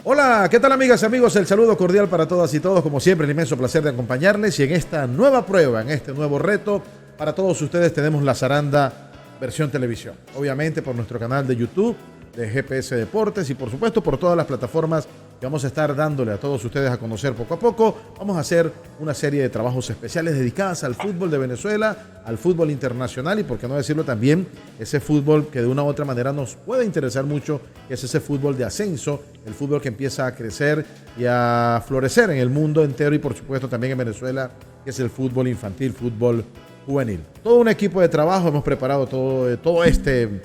Hola, ¿qué tal amigas y amigos? El saludo cordial para todas y todos, como siempre, el inmenso placer de acompañarles y en esta nueva prueba, en este nuevo reto, para todos ustedes tenemos La Zaranda versión televisión. Obviamente por nuestro canal de YouTube, de GPS Deportes y por supuesto por todas las plataformas que vamos a estar dándole a todos ustedes a conocer poco a poco. Vamos a hacer una serie de trabajos especiales dedicadas al fútbol de Venezuela, al fútbol internacional y por qué no decirlo también, ese fútbol que de una u otra manera nos puede interesar mucho, que es ese fútbol de ascenso, el fútbol que empieza a crecer y a florecer en el mundo entero y por supuesto también en Venezuela, que es el fútbol infantil, fútbol juvenil. Todo un equipo de trabajo, hemos preparado todo este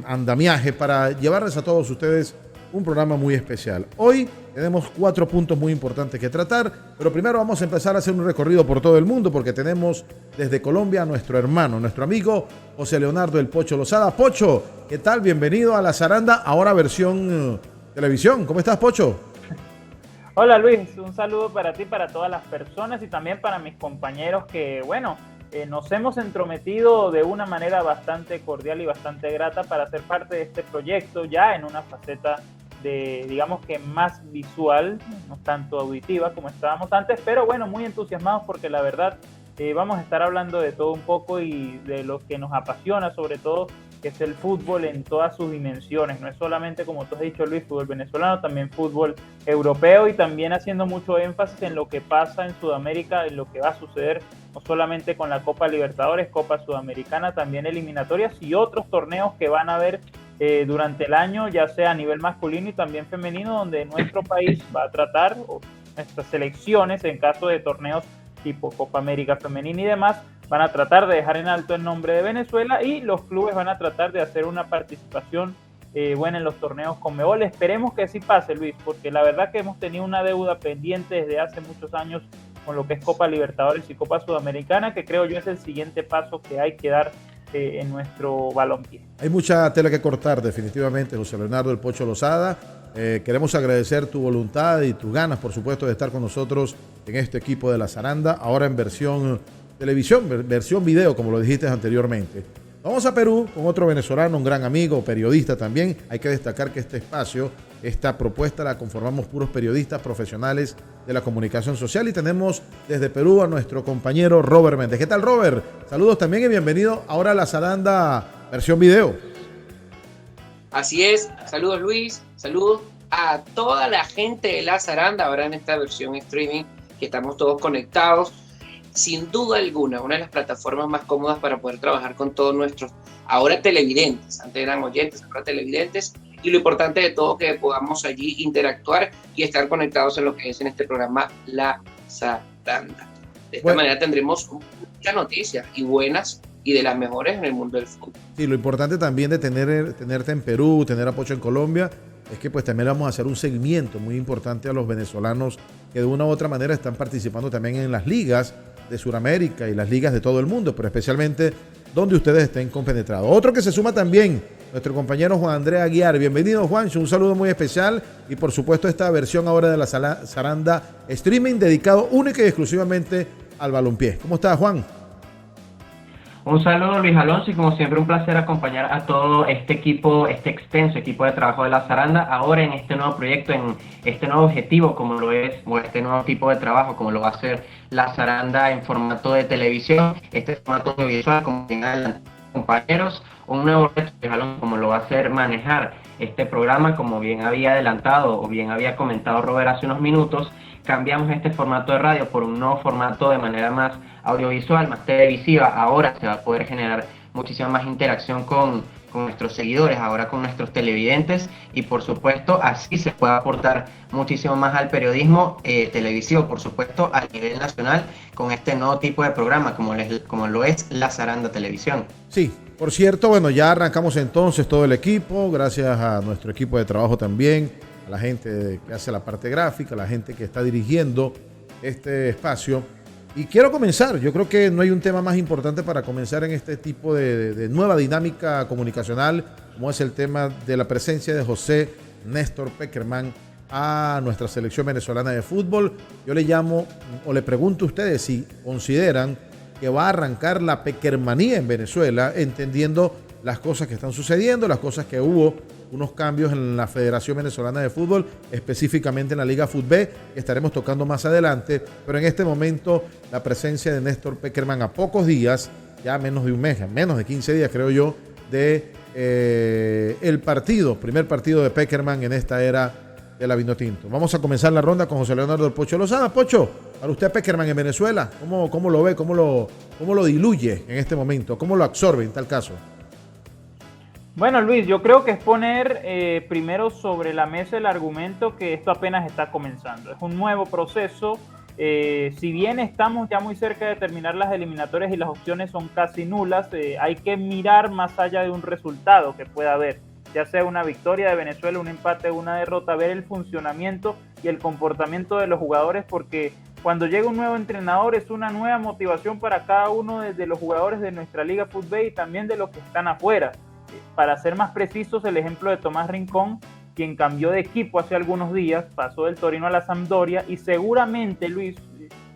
andamiaje para llevarles a todos ustedes un programa muy especial. Hoy tenemos 4 puntos muy importantes que tratar, pero primero vamos a empezar a hacer un recorrido por todo el mundo porque tenemos desde Colombia a nuestro hermano, nuestro amigo José Leonardo El Pocho Lozada. Pocho, ¿qué tal? Bienvenido a La Zaranda, ahora versión televisión. ¿Cómo estás, Pocho? Hola Luis, un saludo para ti, para todas las personas y también para mis compañeros que, bueno, nos hemos entrometido de una manera bastante cordial y bastante grata para ser parte de este proyecto ya en una faceta de, digamos que más visual, no tanto auditiva como estábamos antes, pero bueno, muy entusiasmados porque la verdad vamos a estar hablando de todo un poco y de lo que nos apasiona sobre todo, que es el fútbol en todas sus dimensiones. No es solamente, como tú has dicho Luis, fútbol venezolano, también fútbol europeo y también haciendo mucho énfasis en lo que pasa en Sudamérica, en lo que va a suceder no solamente con la Copa Libertadores, Copa Sudamericana, también eliminatorias y otros torneos que van a haber durante el año, ya sea a nivel masculino y también femenino, donde nuestro país va a tratar, o nuestras selecciones, en caso de torneos tipo Copa América Femenina y demás, van a tratar de dejar en alto el nombre de Venezuela y los clubes van a tratar de hacer una participación buena en los torneos Conmebol. Esperemos que así pase, Luis, porque la verdad que hemos tenido una deuda pendiente desde hace muchos años con lo que es Copa Libertadores y Copa Sudamericana, que creo yo es el siguiente paso que hay que dar en nuestro balompié. Hay mucha tela que cortar definitivamente, José Leonardo El Pocho Lozada. Queremos agradecer tu voluntad y tus ganas, por supuesto, de estar con nosotros en este equipo de La Zaranda, ahora en versión televisión, versión video, como lo dijiste anteriormente. Vamos a Perú con otro venezolano, un gran amigo, periodista también. Hay que destacar que este espacio, esta propuesta la conformamos puros periodistas profesionales de la comunicación social y tenemos desde Perú a nuestro compañero Robert Méndez. ¿Qué tal, Robert? Saludos también y bienvenido ahora a La Zaranda versión video. Así es, saludos Luis, saludos a toda la gente de La Zaranda ahora en esta versión streaming que estamos todos conectados. Sin duda alguna, una de las plataformas más cómodas para poder trabajar con todos nuestros ahora televidentes, antes eran oyentes, ahora televidentes, y lo importante de todo que podamos allí interactuar y estar conectados en lo que es en este programa La Zaranda. De esta manera tendremos muchas noticias y buenas y de las mejores en el mundo del fútbol. Sí, lo importante también de tenerte en Perú, tener a Pocho en Colombia, es que pues también le vamos a hacer un seguimiento muy importante a los venezolanos que de una u otra manera están participando también en las ligas de Sudamérica y las ligas de todo el mundo, pero especialmente donde ustedes estén compenetrados. Otro que se suma también, nuestro compañero Juan Andrés Aguiar. Bienvenido, Juancho, un saludo muy especial y por supuesto esta versión ahora de La Zaranda streaming dedicado única y exclusivamente al balompié. ¿Cómo estás, Juan? Un saludo, Luis Alonso, y como siempre un placer acompañar a todo este equipo, este extenso equipo de trabajo de La Zaranda, ahora en este nuevo proyecto, en este nuevo objetivo como lo es, o este nuevo tipo de trabajo como lo va a hacer La Zaranda en formato de televisión, este formato audiovisual, como bien adelantaron compañeros, un nuevo reto, Luis Alonso, como lo va a hacer manejar este programa, como bien había adelantado o bien había comentado Robert hace unos minutos. Cambiamos este formato de radio por un nuevo formato de manera más audiovisual, más televisiva. Ahora se va a poder generar muchísima más interacción con nuestros seguidores, ahora con nuestros televidentes, y por supuesto así se puede aportar muchísimo más al periodismo televisivo, por supuesto a nivel nacional, con este nuevo tipo de programa como lo es La Zaranda Televisión. Sí, por cierto, bueno, ya arrancamos entonces todo el equipo, gracias a nuestro equipo de trabajo también, a la gente que hace la parte gráfica, a la gente que está dirigiendo este espacio. Y quiero comenzar, yo creo que no hay un tema más importante para comenzar en este tipo de nueva dinámica comunicacional, como es el tema de la presencia de José Néstor Pekerman a nuestra selección venezolana de fútbol. Yo le llamo o le pregunto a ustedes si consideran que va a arrancar la Pekermanía en Venezuela, entendiendo las cosas que están sucediendo, las cosas que hubo, unos cambios en la Federación Venezolana de Fútbol, específicamente en la Liga Fútbol, que estaremos tocando más adelante, pero en este momento la presencia de Néstor Pekerman a pocos días, ya menos de un mes, menos de 15 días creo yo, de el primer partido de Pekerman en esta era de la Vinotinto. Vamos a comenzar la ronda con José Leonardo del Pocho Lozada. Pocho, para usted Pekerman en Venezuela, ¿cómo lo ve? ¿Cómo lo diluye en este momento? ¿Cómo lo absorbe en tal caso? Bueno, Luis, yo creo que es poner primero sobre la mesa el argumento que esto apenas está comenzando. Es un nuevo proceso. Si bien estamos ya muy cerca de terminar las eliminatorias y las opciones son casi nulas, hay que mirar más allá de un resultado que pueda haber, ya sea una victoria de Venezuela, un empate o una derrota, ver el funcionamiento y el comportamiento de los jugadores, porque cuando llega un nuevo entrenador es una nueva motivación para cada uno de los jugadores de nuestra Liga Fútbol y también de los que están afuera. Para ser más precisos, el ejemplo de Tomás Rincón, quien cambió de equipo hace algunos días, pasó del Torino a la Sampdoria, y seguramente, Luis,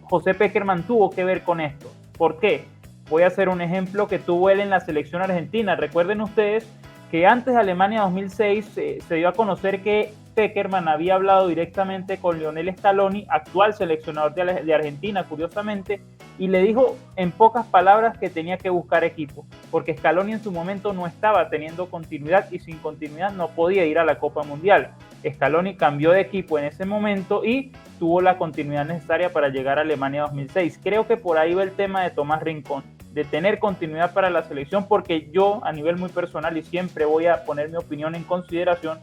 José Pekerman tuvo que ver con esto. ¿Por qué? Voy a hacer un ejemplo que tuvo él en la selección argentina. Recuerden ustedes que antes de Alemania 2006 se dio a conocer que Pekerman había hablado directamente con Lionel Scaloni, actual seleccionador de Argentina, curiosamente, y le dijo en pocas palabras que tenía que buscar equipo, porque Scaloni en su momento no estaba teniendo continuidad y sin continuidad no podía ir a la Copa Mundial. Scaloni cambió de equipo en ese momento y tuvo la continuidad necesaria para llegar a Alemania 2006. Creo que por ahí va el tema de Tomás Rincón, de tener continuidad para la selección, porque yo a nivel muy personal, y siempre voy a poner mi opinión en consideración,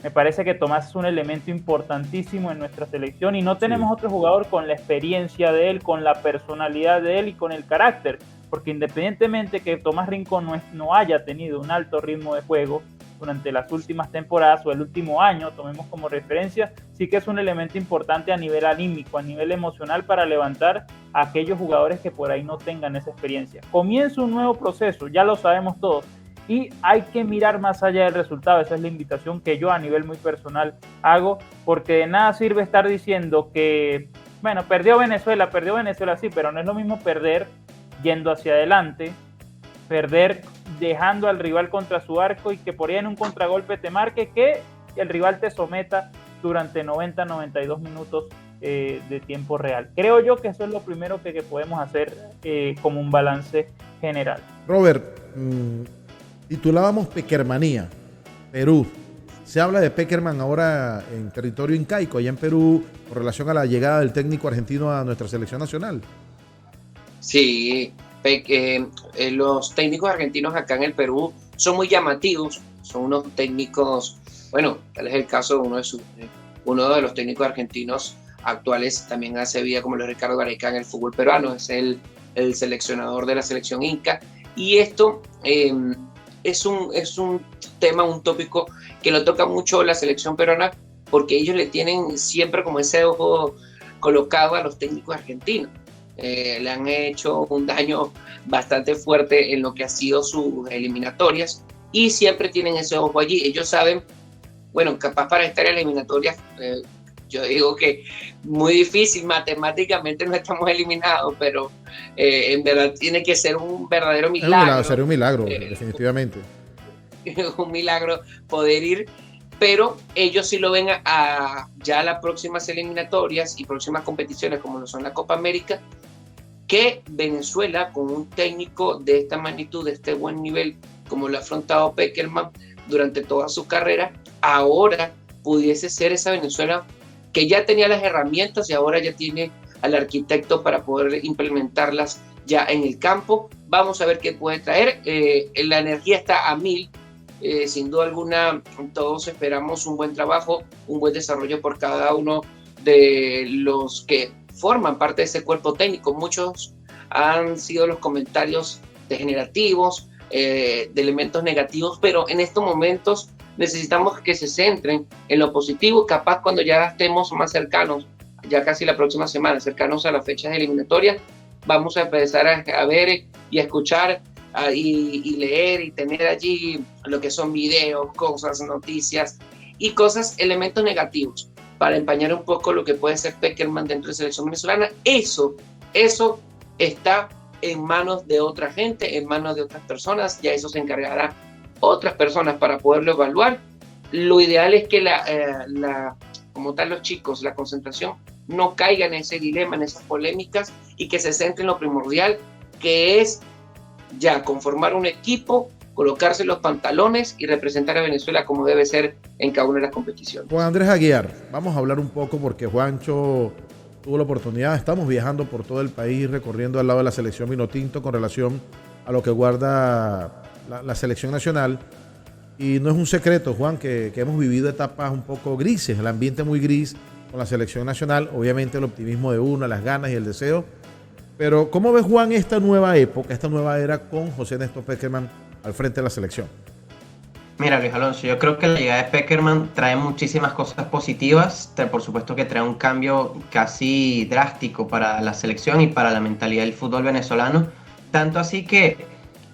me parece que Tomás es un elemento importantísimo en nuestra selección y no tenemos otro jugador con la experiencia de él, con la personalidad de él y con el carácter, porque independientemente que Tomás Rincón no haya tenido un alto ritmo de juego durante las últimas temporadas o el último año, tomemos como referencia, sí que es un elemento importante a nivel anímico, a nivel emocional, para levantar a aquellos jugadores que por ahí no tengan esa experiencia. Comienza un nuevo proceso, ya lo sabemos todos, y hay que mirar más allá del resultado. Esa es la invitación que yo a nivel muy personal hago, porque de nada sirve estar diciendo que, bueno, perdió Venezuela sí, pero no es lo mismo perder yendo hacia adelante, perder dejando al rival contra su arco y que por ahí en un contragolpe te marque, que el rival te someta durante 90-92 minutos de tiempo real. Creo yo que eso es lo primero que podemos hacer como un balance general. Robert, titulábamos Pekermanía, Perú. Se habla de Pekerman ahora en territorio incaico, allá en Perú, con relación a la llegada del técnico argentino a nuestra selección nacional. Sí, los técnicos argentinos acá en el Perú son muy llamativos, son unos técnicos, bueno, tal es el caso de uno de los técnicos argentinos actuales, también hace vida como lo Ricardo Gareca en el fútbol peruano, es el seleccionador de la selección Inca, y esto es un tema, un tópico que lo toca mucho la selección peruana, porque ellos le tienen siempre como ese ojo colocado a los técnicos argentinos. Le han hecho un daño bastante fuerte en lo que ha sido sus eliminatorias y siempre tienen ese ojo allí. Ellos saben, bueno, capaz para estar en eliminatorias, yo digo que muy difícil, matemáticamente no estamos eliminados, pero en verdad tiene que ser un verdadero milagro. Sería un milagro, definitivamente. Un milagro poder ir, pero ellos sí lo ven ya a las próximas eliminatorias y próximas competiciones como lo son la Copa América, que Venezuela con un técnico de esta magnitud, de este buen nivel, como lo ha afrontado Pekerman durante toda su carrera, ahora pudiese ser esa Venezuela que ya tenía las herramientas y ahora ya tiene al arquitecto para poder implementarlas ya en el campo. Vamos a ver qué puede traer. La energía está a 1000. Sin duda alguna, todos esperamos un buen trabajo, un buen desarrollo por cada uno de los que forman parte de ese cuerpo técnico. Muchos han sido los comentarios degenerativos, de elementos negativos, pero en estos momentos necesitamos que se centren en lo positivo. Capaz cuando ya estemos más cercanos, ya casi la próxima semana, cercanos a las fechas eliminatorias, vamos a empezar a ver y a escuchar y leer y tener allí lo que son videos, cosas, noticias y cosas, elementos negativos para empañar un poco lo que puede ser Pekerman dentro de la selección venezolana. Eso está en manos de otra gente, en manos de otras personas, ya eso se encargará otras personas para poderlo evaluar. Lo ideal es que como tal los chicos, la concentración no caiga en ese dilema, en esas polémicas y que se centre en lo primordial, que es ya conformar un equipo, colocarse los pantalones y representar a Venezuela como debe ser en cada una de las competiciones. Juan Andrés Aguiar, vamos a hablar un poco porque Juancho tuvo la oportunidad, estamos viajando por todo el país recorriendo al lado de la selección Vinotinto con relación a lo que guarda la selección nacional. Y no es un secreto, Juan, que hemos vivido etapas un poco grises, el ambiente muy gris con la selección nacional, obviamente el optimismo de uno, las ganas y el deseo. Pero ¿cómo ves, Juan, esta nueva época, esta nueva era con José Néstor Pekerman al frente de la selección? Mira, Luis Alonso, yo creo que la llegada de Pekerman trae muchísimas cosas positivas, por supuesto que trae un cambio casi drástico para la selección y para la mentalidad del fútbol venezolano, tanto así que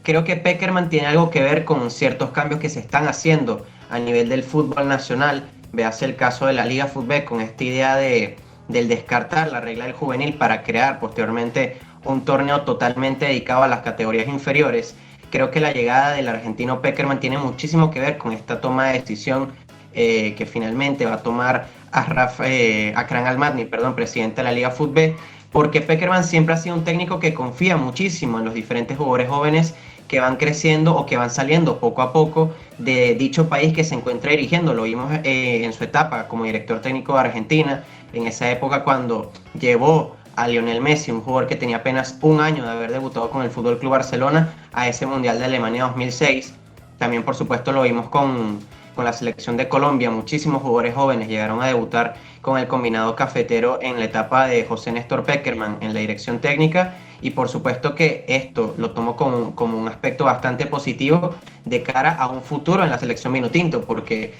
creo que Pekerman tiene algo que ver con ciertos cambios que se están haciendo a nivel del fútbol nacional. Véase el caso de la Liga Fútbol con esta idea del descartar la regla del juvenil para crear posteriormente un torneo totalmente dedicado a las categorías inferiores. Creo que la llegada del argentino Pekerman tiene muchísimo que ver con esta toma de decisión que finalmente va a tomar Akram Al-Madni, presidente de la Liga Fútbol, porque Pekerman siempre ha sido un técnico que confía muchísimo en los diferentes jugadores jóvenes que van creciendo o que van saliendo poco a poco de dicho país que se encuentra dirigiendo. Lo vimos en su etapa como director técnico de Argentina, en esa época cuando llevó a Lionel Messi, un jugador que tenía apenas un año de haber debutado con el FC Barcelona, a ese Mundial de Alemania 2006. También, por supuesto, lo vimos con la selección de Colombia. Muchísimos jugadores jóvenes llegaron a debutar con el combinado cafetero en la etapa de José Néstor Pekerman en la dirección técnica, y por supuesto que esto lo tomo como un aspecto bastante positivo de cara a un futuro en la selección Vinotinto, porque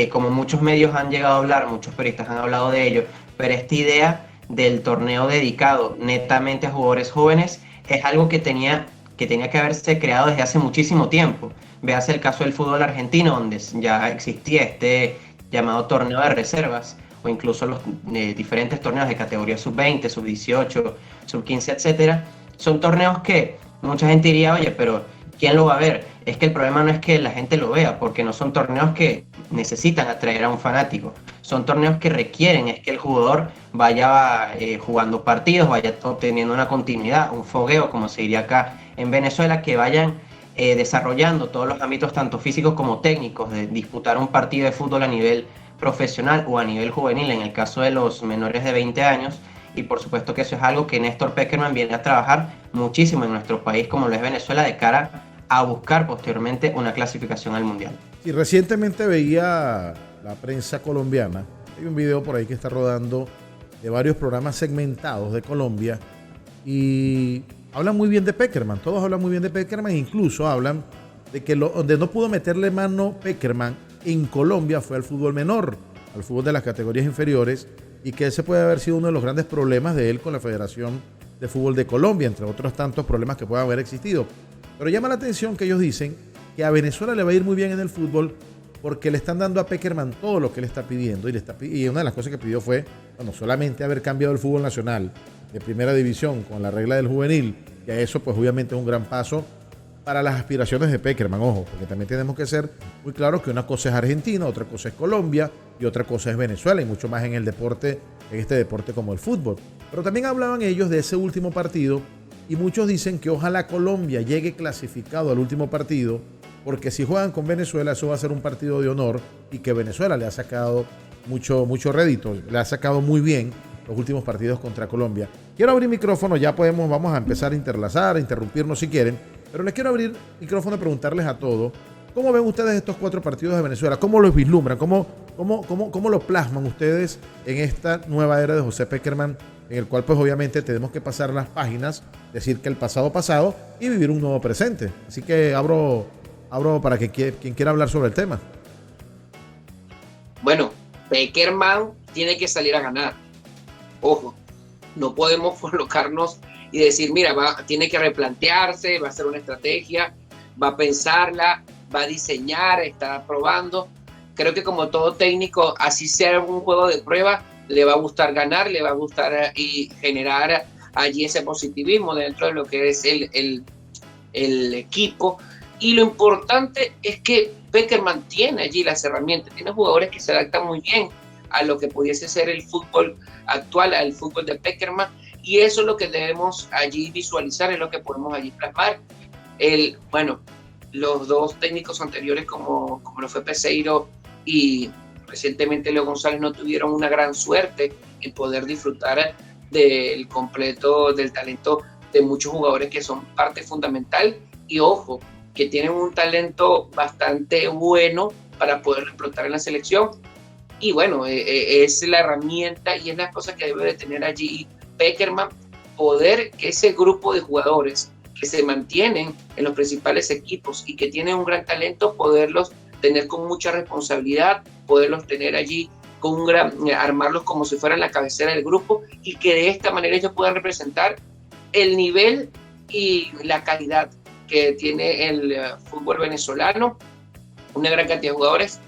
como muchos medios han llegado a hablar, muchos periodistas han hablado de ello, pero esta idea del torneo dedicado netamente a jugadores jóvenes es algo que tenía que haberse creado desde hace muchísimo tiempo. Véase el caso del fútbol argentino, donde ya existía este llamado torneo de reservas, o incluso los diferentes torneos de categoría sub-20, sub-18, sub-15, etcétera. Son torneos que mucha gente diría, oye, pero ¿quién lo va a ver? Es que el problema no es que la gente lo vea, porque no son torneos que necesitan atraer a un fanático. Son torneos que requieren es que el jugador vaya jugando partidos, vaya obteniendo una continuidad, un fogueo, como se diría acá en Venezuela, que vayan desarrollando todos los ámbitos, tanto físicos como técnicos, de disputar un partido de fútbol a nivel profesional o a nivel juvenil, en el caso de los menores de 20 años. Y por supuesto que eso es algo que Néstor Pekerman viene a trabajar muchísimo en nuestro país, como lo es Venezuela, de cara a buscar posteriormente una clasificación al Mundial. Y recientemente veía la prensa colombiana, hay un video por ahí que está rodando de varios programas segmentados de Colombia y hablan muy bien de Pekerman, todos hablan muy bien de Pekerman, incluso hablan de que donde no pudo meterle mano Pekerman en Colombia fue al fútbol menor, al fútbol de las categorías inferiores, y que ese puede haber sido uno de los grandes problemas de él con la Federación de Fútbol de Colombia, entre otros tantos problemas que puedan haber existido. Pero llama la atención que ellos dicen que a Venezuela le va a ir muy bien en el fútbol porque le están dando a Pekerman todo lo que le está pidiendo, y una de las cosas que pidió fue, bueno, solamente haber cambiado el fútbol nacional de primera división con la regla del juvenil, y a eso pues obviamente es un gran paso para las aspiraciones de Pekerman, ojo, porque también tenemos que ser muy claros que una cosa es Argentina, otra cosa es Colombia y otra cosa es Venezuela, y mucho más en el deporte, en este deporte como el fútbol. Pero también hablaban ellos de ese último partido, y muchos dicen que ojalá Colombia llegue clasificado al último partido, porque si juegan con Venezuela eso va a ser un partido de honor, y que Venezuela le ha sacado mucho rédito, le ha sacado muy bien los últimos partidos contra Colombia. Quiero abrir micrófono, ya vamos a empezar a interlazar, a interrumpirnos si quieren, pero les quiero abrir micrófono y preguntarles a todos, ¿cómo ven ustedes estos 4 partidos de Venezuela? ¿Cómo los vislumbran? ¿Cómo lo plasman ustedes en esta nueva era de José Pekerman, en el cual pues obviamente tenemos que pasar las páginas, decir que el pasado y vivir un nuevo presente? Así que abro para que quien quiera hablar sobre el tema. Bueno, Pekerman tiene que salir a ganar. Ojo, no podemos colocarnos y decir, mira, tiene que replantearse, va a hacer una estrategia, va a pensarla, va a diseñar, está probando. Creo que como todo técnico, así sea un juego de prueba, le va a gustar ganar, le va a gustar y generar allí ese positivismo dentro de lo que es el equipo. Y lo importante es que Pekerman tiene allí las herramientas, tiene jugadores que se adaptan muy bien a lo que pudiese ser el fútbol actual, al fútbol de Pekerman, y eso es lo que debemos allí visualizar, es lo que podemos allí plasmar. Los dos técnicos anteriores, como lo fue Peseiro y recientemente Leo González, no tuvieron una gran suerte en poder disfrutar del completo, del talento de muchos jugadores que son parte fundamental, y ojo, que tienen un talento bastante bueno para poder explotar en la selección. Y bueno, es la herramienta y es la cosa que debe de tener allí Pekerman, poder que ese grupo de jugadores que se mantienen en los principales equipos y que tienen un gran talento, poderlos tener con mucha responsabilidad, poderlos tener allí con armarlos como si fueran la cabecera del grupo, y que de esta manera ellos puedan representar el nivel y la calidad que tiene el fútbol venezolano, una gran cantidad de jugadores.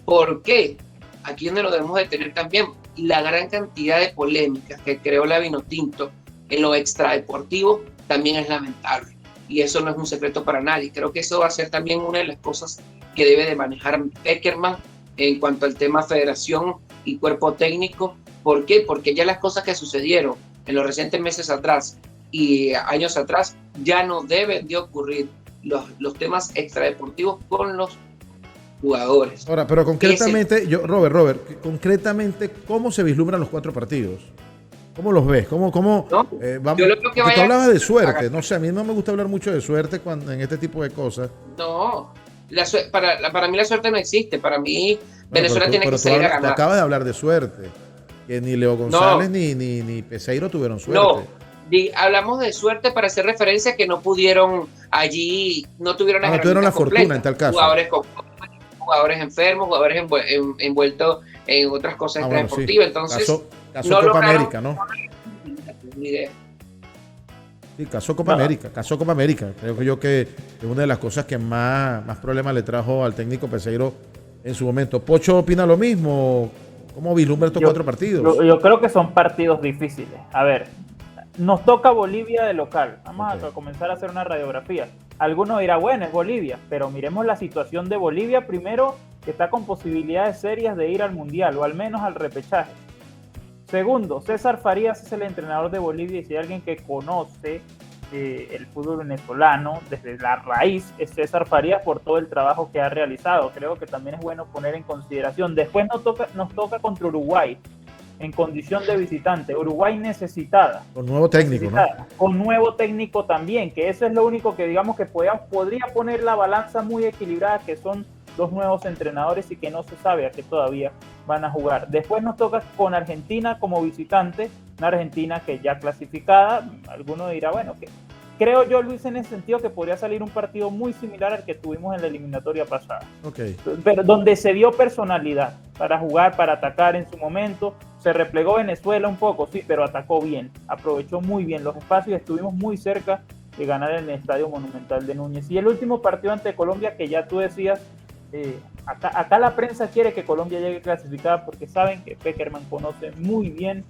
¿Por qué? Aquí donde lo debemos de tener también, la gran cantidad de polémicas que creó la Vinotinto en lo extradeportivo también es lamentable, y eso no es un secreto para nadie. Creo que eso va a ser también una de las cosas que debe de manejar Pekerman en cuanto al tema federación y cuerpo técnico. ¿Por qué? Porque ya las cosas que sucedieron en los recientes meses atrás y años atrás ya no deben de ocurrir, los temas extradeportivos con los jugadores. Ahora, pero concretamente, Robert, concretamente, ¿cómo se vislumbran los 4 partidos? ¿Cómo los ves? ¿Cómo ¿No? Vamos? Tú hablabas de suerte, no sé, a mí no me gusta hablar mucho de suerte en este tipo de cosas. No, para mí la suerte no existe. Para mí Venezuela tiene que salir a ganar. Tú acabas de hablar de suerte, que ni Leo González ni Peseiro tuvieron suerte. No, hablamos de suerte para hacer referencia a que no pudieron allí, no tuvieron no tuvieron la fortuna en tal caso. Jugadores enfermos, jugadores envueltos en otras cosas extradeportivas. Sí. Entonces, caso Copa América, ¿no? Sí, caso Copa América. Creo yo que es una de las cosas que más problemas le trajo al técnico Peseiro en su momento. ¿Pocho opina lo mismo? ¿Cómo vislumbra estos 4 partidos? Yo creo que son partidos difíciles. A ver, nos toca Bolivia de local. Vamos a comenzar a hacer una radiografía. Algunos dirán, bueno, es Bolivia, pero miremos la situación de Bolivia primero, que está con posibilidades serias de ir al Mundial, o al menos al repechaje. Segundo, César Farías es el entrenador de Bolivia, y si hay alguien que conoce el fútbol venezolano desde la raíz, es César Farías, por todo el trabajo que ha realizado. Creo que también es bueno poner en consideración. Después nos toca contra Uruguay, en condición de visitante. Uruguay necesitada. Con nuevo técnico, ¿no? Con nuevo técnico también, que eso es lo único que digamos que podría poner la balanza muy equilibrada, que son 2 nuevos entrenadores y que no se sabe a qué todavía van a jugar. Después nos toca con Argentina como visitante, una Argentina que ya clasificada. Alguno dirá, bueno, que creo yo, Luis, en ese sentido que podría salir un partido muy similar al que tuvimos en la eliminatoria pasada. Pero donde se dio personalidad para jugar, para atacar en su momento. Se replegó Venezuela un poco, sí, pero atacó bien, aprovechó muy bien los espacios, estuvimos muy cerca de ganar en el Estadio Monumental de Núñez. Y el último partido ante Colombia, que ya tú decías, acá la prensa quiere que Colombia llegue clasificada, porque saben que Pekerman conoce muy bien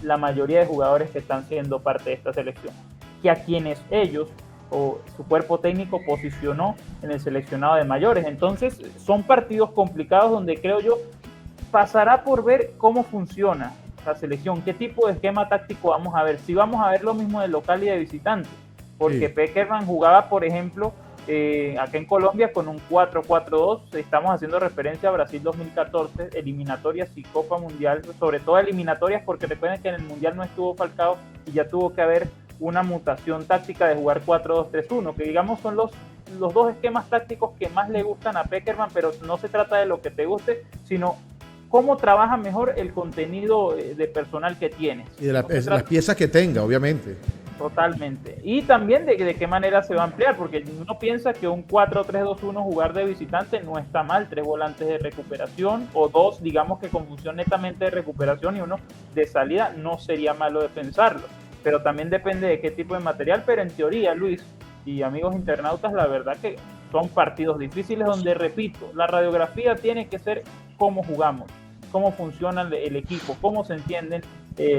la mayoría de jugadores que están siendo parte de esta selección, que a quienes ellos o su cuerpo técnico posicionó en el seleccionado de mayores. Entonces son partidos complicados donde creo yo pasará por ver cómo funciona la selección, qué tipo de esquema táctico vamos a ver, si vamos a ver lo mismo de local y de visitante, porque sí. Pekerman jugaba, por ejemplo, acá en Colombia con un 4-4-2, estamos haciendo referencia a Brasil 2014, eliminatorias y Copa Mundial, sobre todo eliminatorias, porque recuerden que en el Mundial no estuvo Falcao y ya tuvo que haber una mutación táctica de jugar 4-2-3-1, que digamos son los 2 esquemas tácticos que más le gustan a Pekerman, pero no se trata de lo que te guste, sino cómo trabaja mejor el contenido de personal que tienes. Y de las piezas que tenga, obviamente. Totalmente. Y también de qué manera se va a ampliar, porque uno piensa que un 4-3-2-1 jugar de visitante no está mal, 3 volantes de recuperación, o 2, digamos que con función netamente de recuperación y uno de salida, no sería malo de pensarlo. pero también depende de qué tipo de material, pero en teoría, Luis y amigos internautas, la verdad que son partidos difíciles donde, repito, la radiografía tiene que ser cómo jugamos, cómo funciona el equipo, cómo se entienden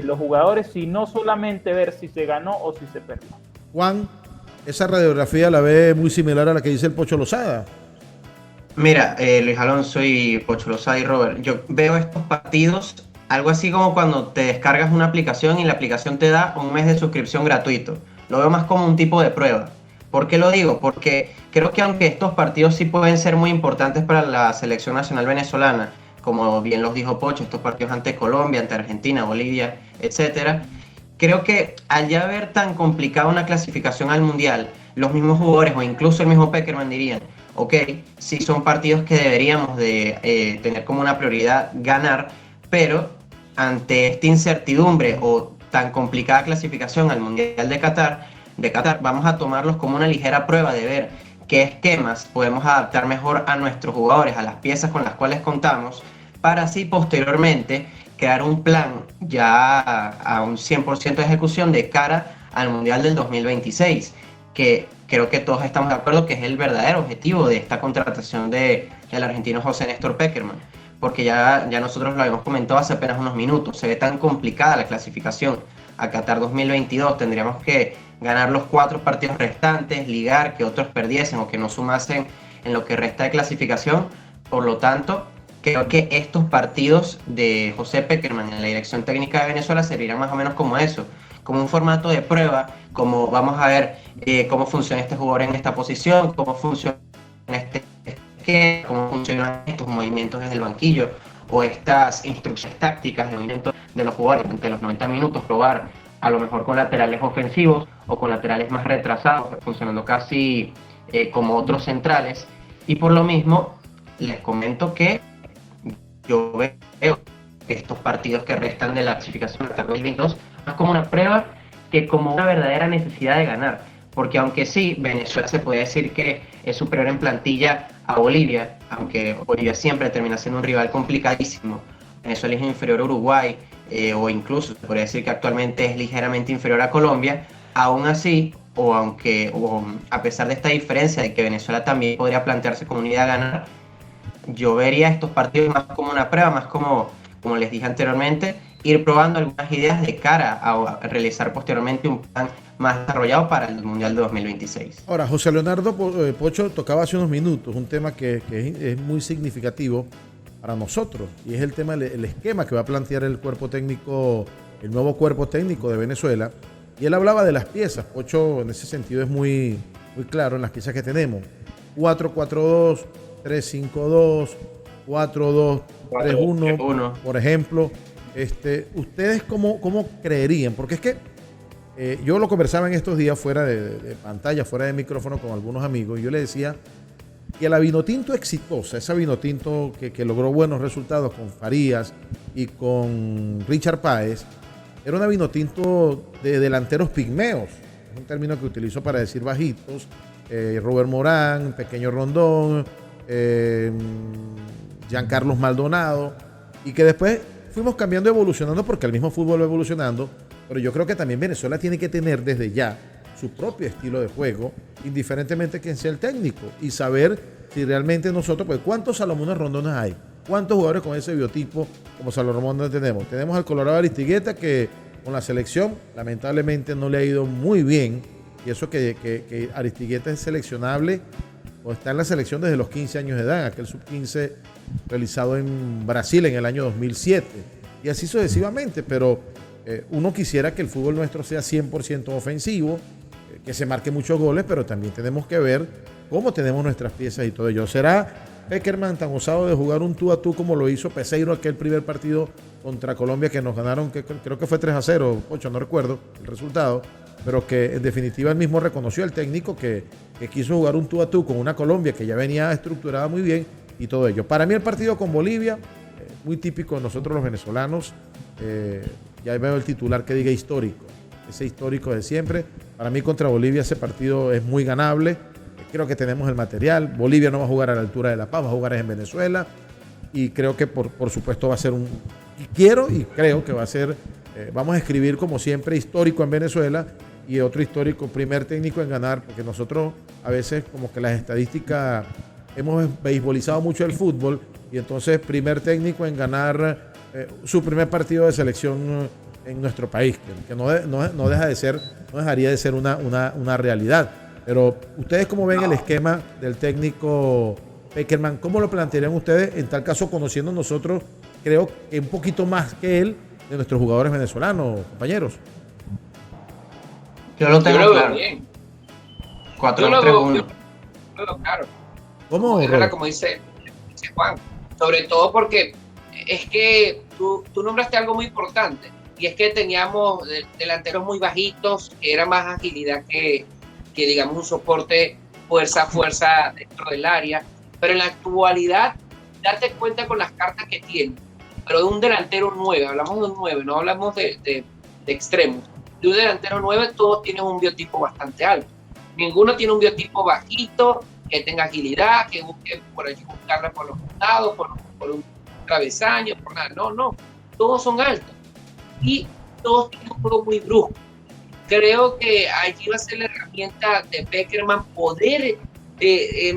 los jugadores, y no solamente ver si se ganó o si se perdió. Juan, esa radiografía la ve muy similar a la que dice el Pocho Lozada. Mira, Luis Alonso y Pocho Lozada y Robert, yo veo estos partidos algo así como cuando te descargas una aplicación y la aplicación te da un mes de suscripción gratuito. Lo veo más como un tipo de prueba. ¿Por qué lo digo? Porque creo que aunque estos partidos sí pueden ser muy importantes para la selección nacional venezolana, como bien los dijo Pocho, estos partidos ante Colombia, ante Argentina, Bolivia, etcétera, creo que al ya ver tan complicada una clasificación al Mundial, los mismos jugadores o incluso el mismo Pekerman dirían, ok, sí son partidos que deberíamos de tener como una prioridad ganar, pero ante esta incertidumbre o tan complicada clasificación al Mundial de Qatar, vamos a tomarlos como una ligera prueba de ver qué esquemas podemos adaptar mejor a nuestros jugadores, a las piezas con las cuales contamos, para así posteriormente crear un plan ya a un 100% de ejecución de cara al Mundial del 2026, que creo que todos estamos de acuerdo que es el verdadero objetivo de esta contratación del argentino José Néstor Pekerman, porque ya nosotros lo habíamos comentado hace apenas unos minutos, se ve tan complicada la clasificación a Qatar 2022, tendríamos que ganar los 4 partidos restantes, ligar, que otros perdiesen o que no sumasen en lo que resta de clasificación. Por lo tanto, creo que estos partidos de José Pekerman en la dirección técnica de Venezuela servirán más o menos como eso, como un formato de prueba, como vamos a ver cómo funciona este jugador en esta posición, cómo funciona este esquema, cómo funcionan estos movimientos desde el banquillo o estas instrucciones tácticas de movimiento de los jugadores durante los 90 minutos, probar a lo mejor con laterales ofensivos o con laterales más retrasados, funcionando casi como otros centrales. Y por lo mismo, les comento que yo veo estos partidos que restan de la clasificación hasta 2022 más como una prueba que como una verdadera necesidad de ganar. Porque aunque sí, Venezuela se puede decir que es superior en plantilla a Bolivia, aunque Bolivia siempre termina siendo un rival complicadísimo, Venezuela es inferior a Uruguay, o incluso se podría decir que actualmente es ligeramente inferior a Colombia, aún así, o a pesar de esta diferencia de que Venezuela también podría plantearse como una idea a ganar, yo vería estos partidos más como una prueba, más como les dije anteriormente, ir probando algunas ideas de cara a realizar posteriormente un plan más desarrollado para el Mundial de 2026. Ahora, José Leonardo Pocho tocaba hace unos minutos un tema que es muy significativo para nosotros, y es el tema, el esquema que va a plantear el cuerpo técnico, el nuevo cuerpo técnico de Venezuela. Y él hablaba de las piezas. Pocho en ese sentido es muy claro en las piezas que tenemos: 4-4-2, 3-5-2, 4-2-3-1, por ejemplo. ¿Ustedes cómo creerían? Porque es que yo lo conversaba en estos días fuera de pantalla, fuera de micrófono con algunos amigos, y yo le decía que la Vinotinto exitosa, esa Vinotinto que logró buenos resultados con Farías y con Richard Páez, era una Vinotinto de delanteros pigmeos, es un término que utilizo para decir bajitos, Robert Morán, Pequeño Rondón, Giancarlos Maldonado, y que después fuimos cambiando, evolucionando, porque el mismo fútbol va evolucionando, pero yo creo que también Venezuela tiene que tener desde ya su propio estilo de juego, indiferentemente quién sea el técnico, y saber si realmente nosotros, pues, ¿cuántos Salomones Rondones hay? ¿Cuántos jugadores con ese biotipo como Salomón Rondón tenemos? Tenemos al Colorado Aristigueta, que con la selección lamentablemente no le ha ido muy bien, y eso que Aristigueta es seleccionable o está en la selección desde los 15 años de edad, aquel sub-15 realizado en Brasil en el año 2007, y así sucesivamente, pero uno quisiera que el fútbol nuestro sea 100% ofensivo, que se marque muchos goles, pero también tenemos que ver cómo tenemos nuestras piezas y todo ello. ¿Será Pekerman tan osado de jugar un tú a tú como lo hizo Peseiro aquel primer partido contra Colombia que nos ganaron, que creo que fue 3-0, Pocho, no recuerdo el resultado, pero que en definitiva él mismo reconoció, el técnico, que quiso jugar un tú a tú con una Colombia que ya venía estructurada muy bien y todo ello? Para mí el partido con Bolivia, muy típico de nosotros los venezolanos, ya veo el titular que diga histórico, ese histórico de siempre. Para mí contra Bolivia ese partido es muy ganable, creo que tenemos el material. Bolivia no va a jugar a la altura de La Paz, va a jugar en Venezuela, y creo que por supuesto va a ser y creo que va a ser vamos a escribir como siempre histórico en Venezuela y otro histórico primer técnico en ganar, porque nosotros a veces como que las estadísticas hemos beisbolizado mucho el fútbol y entonces primer técnico en ganar su primer partido de selección en nuestro país, que no deja de ser, no dejaría de ser una realidad. Pero ustedes, ¿cómo ven el esquema del técnico Pekerman? ¿Cómo lo plantearían ustedes en tal caso, conociendo nosotros, creo que un poquito más que él, de nuestros jugadores venezolanos, compañeros? Yo lo tengo claro. Bien. 4-2-3-1. Claro. ¿Cómo? Como dice Juan. Sobre todo porque es que tú nombraste algo muy importante. Y es que teníamos delanteros muy bajitos, que era más agilidad que digamos un soporte fuerza dentro del área. Pero en la actualidad, date cuenta con las cartas que tiene. Pero de un delantero 9, hablamos de un 9, no hablamos de extremos. De un delantero 9, todos tienen un biotipo bastante alto. Ninguno tiene un biotipo bajito, que tenga agilidad, que busque por allí buscarla por los costados, por un travesaño, por nada. No. Todos son altos. Y todos tienen un juego muy brusco. Creo que allí va a ser la herramienta de Pekerman poder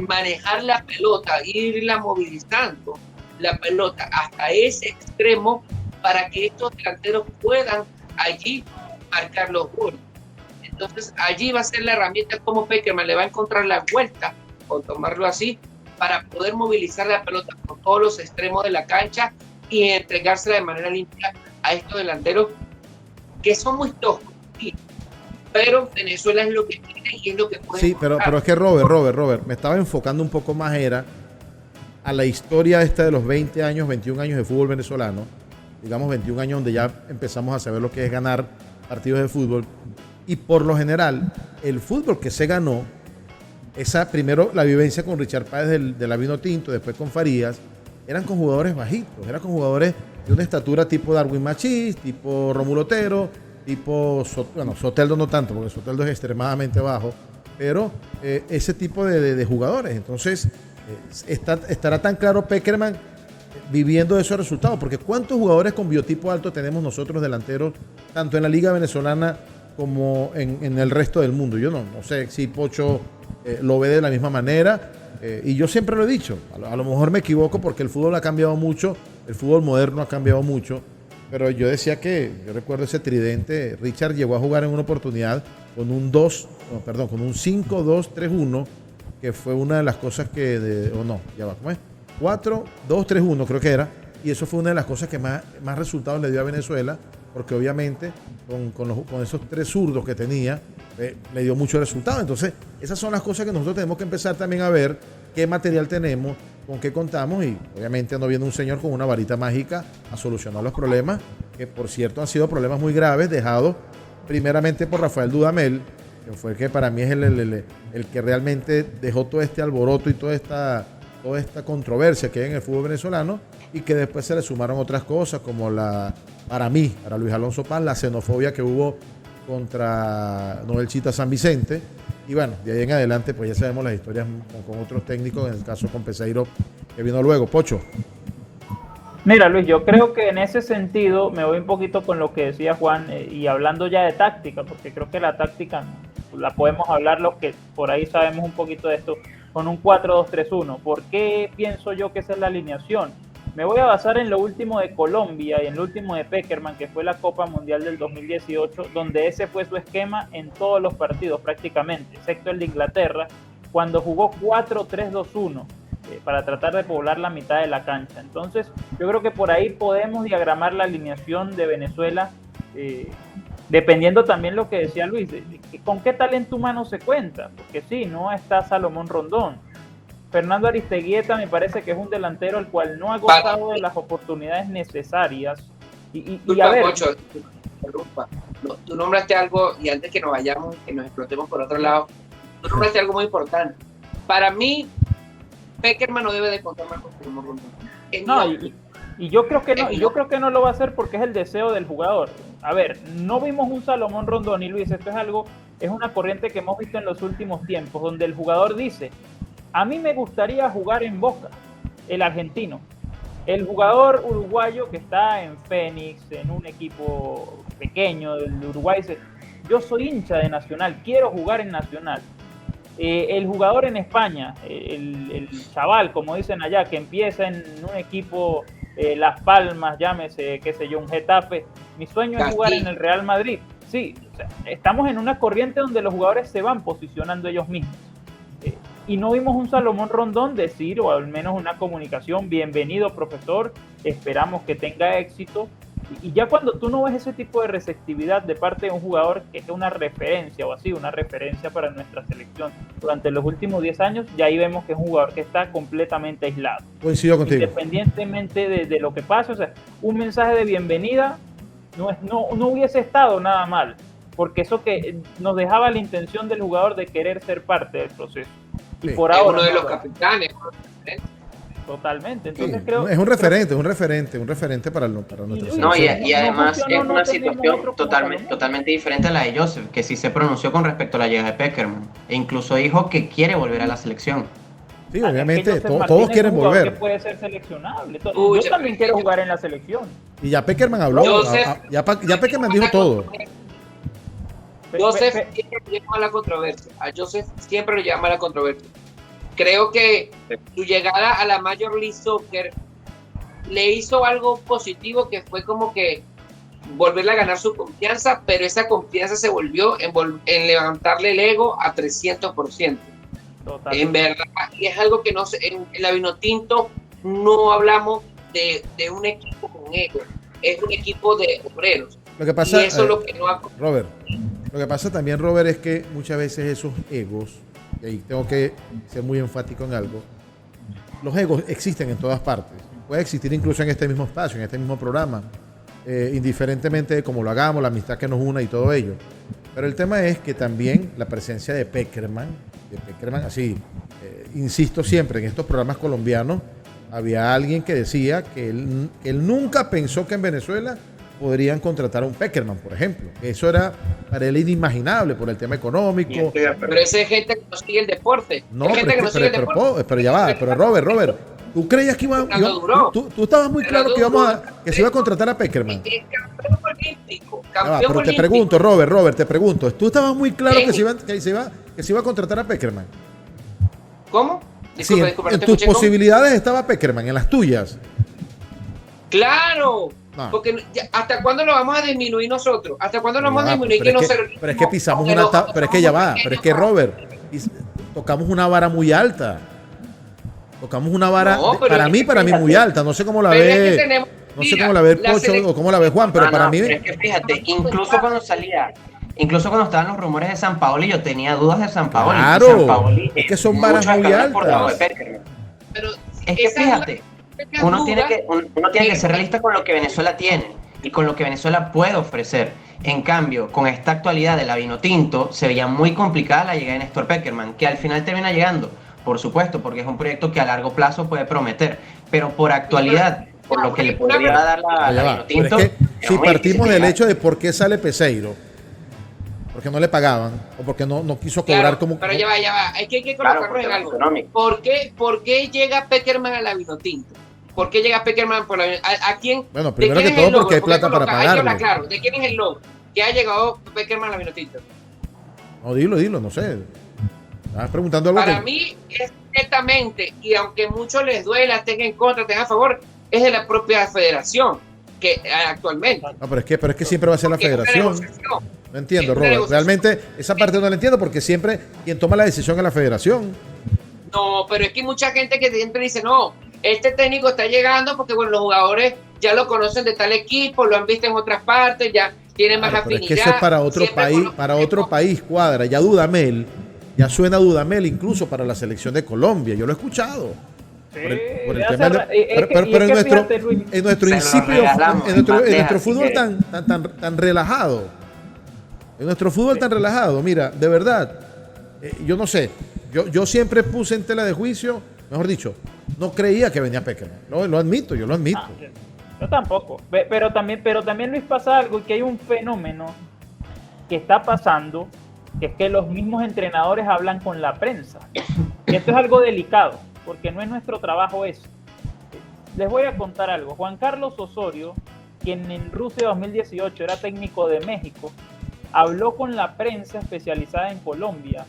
manejar la pelota, irla movilizando la pelota hasta ese extremo para que estos delanteros puedan allí marcar los goles. Entonces allí va a ser la herramienta como Pekerman le va a encontrar la vuelta, o tomarlo así, para poder movilizar la pelota por todos los extremos de la cancha y entregársela de manera limpia a estos delanteros que son muy toscos, sí, pero Venezuela es lo que tiene y es lo que puede. Sí, pero es que Robert, me estaba enfocando un poco más a la historia esta de los 20 años, 21 años de fútbol venezolano, digamos 21 años donde ya empezamos a saber lo que es ganar partidos de fútbol, y por lo general el fútbol que se ganó, primero la vivencia con Richard Páez de la Vino Tinto, después con Farías, eran con jugadores bajitos, eran con jugadores de una estatura tipo Darwin Machís, tipo Romulo Otero, tipo, Soteldo no tanto, porque Soteldo es extremadamente bajo, pero ese tipo de jugadores. Entonces, estará tan claro Pekerman viviendo esos resultados, porque ¿cuántos jugadores con biotipo alto tenemos nosotros delanteros, tanto en la Liga Venezolana como en el resto del mundo? Yo no sé si Pocho lo ve de la misma manera, y yo siempre lo he dicho, a lo mejor me equivoco porque el fútbol ha cambiado mucho, el fútbol moderno ha cambiado mucho, pero yo decía que, yo recuerdo ese tridente, Richard llegó a jugar en una oportunidad con un 5-2-3-1, que fue una de las cosas que, ¿cómo es? 4-2-3-1 creo que era, y eso fue una de las cosas que más resultados le dio a Venezuela, porque obviamente con esos tres zurdos que tenía, le dio mucho resultado. Entonces, esas son las cosas que nosotros tenemos que empezar también a ver qué material tenemos, con qué contamos, y obviamente no viene un señor con una varita mágica a solucionar los problemas, que por cierto han sido problemas muy graves, dejados primeramente por Rafael Dudamel, que fue el que para mí es el que realmente dejó todo este alboroto y toda esta controversia que hay en el fútbol venezolano, y que después se le sumaron otras cosas como para Luis Alonso Paz, la xenofobia que hubo contra Noel Chita San Vicente, y bueno, de ahí en adelante pues ya sabemos las historias con otros técnicos, en el caso con Peseiro que vino luego. Pocho. Mira, Luis, yo creo que en ese sentido me voy un poquito con lo que decía Juan, y hablando ya de táctica, porque creo que la táctica la podemos hablar los que por ahí sabemos un poquito de esto, con un 4-2-3-1. ¿Por qué pienso yo que esa es la alineación? Me voy a basar en lo último de Colombia y en lo último de Pekerman, que fue la Copa Mundial del 2018, donde ese fue su esquema en todos los partidos prácticamente, excepto el de Inglaterra, cuando jugó 4-3-2-1 para tratar de poblar la mitad de la cancha. Entonces, yo creo que por ahí podemos diagramar la alineación de Venezuela, dependiendo también lo que decía Luis, con qué talento humano se cuenta, porque sí, no está Salomón Rondón. Fernando Aristeguieta me parece que es un delantero el cual no ha gozado de las oportunidades necesarias. Y a ver, Pocho, tú nombraste algo, y antes que nos vayamos, que nos explotemos por otro lado, tú nombraste algo muy importante. Para mí, Pekerman no debe de contar más con Salomón Rondón. Y yo creo que no, y yo creo que no lo va a hacer porque es el deseo del jugador. A ver, no vimos un Salomón Rondón, y Luis, esto es una corriente que hemos visto en los últimos tiempos, donde el jugador dice: a mí me gustaría jugar en Boca, el argentino. El jugador uruguayo que está en Fénix, en un equipo pequeño, del Uruguay, dice, yo soy hincha de Nacional, quiero jugar en Nacional. El jugador en España, el chaval, como dicen allá, que empieza en un equipo, Las Palmas, llámese, qué sé yo, un Getafe, mi sueño es jugar en el Real Madrid. Sí, o sea, estamos en una corriente donde los jugadores se van posicionando ellos mismos. Y no vimos un Salomón Rondón decir, o al menos una comunicación, bienvenido profesor, esperamos que tenga éxito. Y ya cuando tú no ves ese tipo de receptividad de parte de un jugador que es una referencia o así, una referencia para nuestra selección durante los últimos 10 años, ya ahí vemos que es un jugador que está completamente aislado. Coincido contigo. Independientemente de lo que pase, o sea, un mensaje de bienvenida no hubiese estado nada mal, porque eso que nos dejaba la intención del jugador de querer ser parte del proceso. Y por es ahora uno de los capitanes. Totalmente. Entonces Sí, creo es un referente para nuestra selección. No, y además funcionó, es una tenemos situación otro como Salomón. totalmente diferente a la de Joseph, que sí se pronunció con respecto a la llegada de Pekerman, e incluso dijo que quiere volver a la selección. Sí, obviamente, Es que Joseph todos Martínez quieren es un jugador volver. que puede ser seleccionable. Uy, Yo también quiero jugar en la selección. Y ya Pekerman habló, ya Pekerman dijo todo. Joseph siempre lo llama a la controversia. A Joseph siempre lo llama a la controversia. Creo que su llegada a la Major League Soccer le hizo algo positivo, que fue como que volverle a ganar su confianza, pero esa confianza se volvió en levantarle el ego a 300%. Total. En verdad, y es algo que no sé, en la Vinotinto no hablamos de un equipo con ego, es un equipo de obreros. Lo que pasa, y eso es lo que no ha... Robert, lo que pasa también, Robert, es que muchas veces esos egos, y ahí tengo que ser muy enfático en algo, los egos existen en todas partes. Puede existir incluso en este mismo espacio, en este mismo programa, indiferentemente de cómo lo hagamos, la amistad que nos una y todo ello. Pero el tema es que también la presencia de Pekerman, así, insisto siempre, en estos programas colombianos, había alguien que decía que él nunca pensó que en Venezuela podrían contratar a un Pekerman, por ejemplo. Eso era para él inimaginable por el tema económico. Pero esa es gente que no sigue el deporte. No, pero ya va, pero Robert, ¿tú creías que tú estabas muy claro que se iba a contratar a Pekerman? Campeón olímpico. Pero te pregunto, Robert, ¿tú estabas muy claro que se iba a contratar a Pekerman? ¿Cómo? Disculpa, en tus posibilidades estaba Pekerman, en las tuyas. Claro. No. Porque ¿hasta cuándo lo vamos a disminuir nosotros? ¿Hasta cuándo lo vamos a disminuir? Pero es que pisamos Robert, tocamos una vara muy alta. Tocamos una vara, para mí muy alta. No sé cómo la ve, no sé cómo la ve el Pocho o cómo la ve Juan, pero para mí... Pero es que fíjate, incluso cuando estaban los rumores de San Paoli, yo tenía dudas de San Paoli. Claro, es que son varas muy altas. Pero es que fíjate, uno tiene que ser realista con lo que Venezuela tiene y con lo que Venezuela puede ofrecer. En cambio, con esta actualidad de la Vinotinto, se veía muy complicada la llegada de Néstor Pekerman, que al final termina llegando, por supuesto, porque es un proyecto que a largo plazo puede prometer, pero por actualidad, por lo que le podría dar la Vinotinto... Pero es que si partimos del hecho de por qué sale Peseiro, porque no le pagaban o porque no quiso cobrar como... Pero ya va, hay que colocarnos en algo. ¿Por qué llega Pekerman a la Vinotinto? ¿Por qué llega Pekerman por la ¿A quién? Bueno, primero que todo porque hay plata para pagarlo. Claro, ¿de quién es el logo? ¿Qué ha llegado Pekerman a la Vinotinto? No, dilo, no sé. Estabas preguntando algo. Para mí es netamente, y aunque muchos les duela, estén en contra, estén a favor, es de la propia federación, que actualmente. No, pero es que siempre va a ser la federación. No entiendo, Robert. Realmente esa parte no la entiendo porque siempre quien toma la decisión es la federación. No, pero es que hay mucha gente que siempre dice, no, este técnico está llegando porque bueno, los jugadores ya lo conocen de tal equipo, lo han visto en otras partes, ya tienen más afinidad. Pero es que eso es para otro país, cuadra. Ya Dudamel, ya suena Dudamel incluso para la selección de Colombia. Yo lo he escuchado. Sí, por el tema pero en nuestro incipio, en nuestro fútbol tan relajado. En nuestro fútbol tan relajado, mira, de verdad, yo no sé, yo siempre puse en tela de juicio, mejor dicho, no creía que venía Pekerman, lo admito. Yo tampoco, pero también Luis, pasa algo, que hay un fenómeno que está pasando, que es que los mismos entrenadores hablan con la prensa, y esto es algo delicado, porque no es nuestro trabajo eso. Les voy a contar algo. Juan Carlos Osorio quien en Rusia 2018 era técnico de México, habló con la prensa especializada en Colombia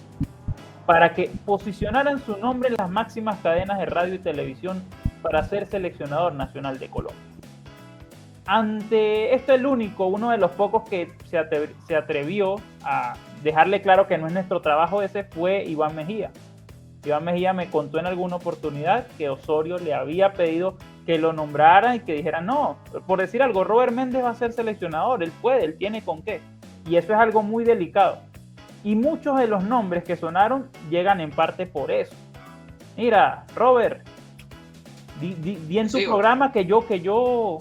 para que posicionaran su nombre en las máximas cadenas de radio y televisión para ser seleccionador nacional de Colombia. Ante esto, el único, uno de los pocos que se atrevió a dejarle claro que no es nuestro trabajo ese, fue Iván Mejía. Iván Mejía me contó en alguna oportunidad que Osorio le había pedido que lo nombraran y que dijera, no, por decir algo, Robert Méndez va a ser seleccionador, él puede, él tiene con qué. Y eso es algo muy delicado. Y muchos de los nombres que sonaron llegan en parte por eso. Mira, Robert, di en tu programa que yo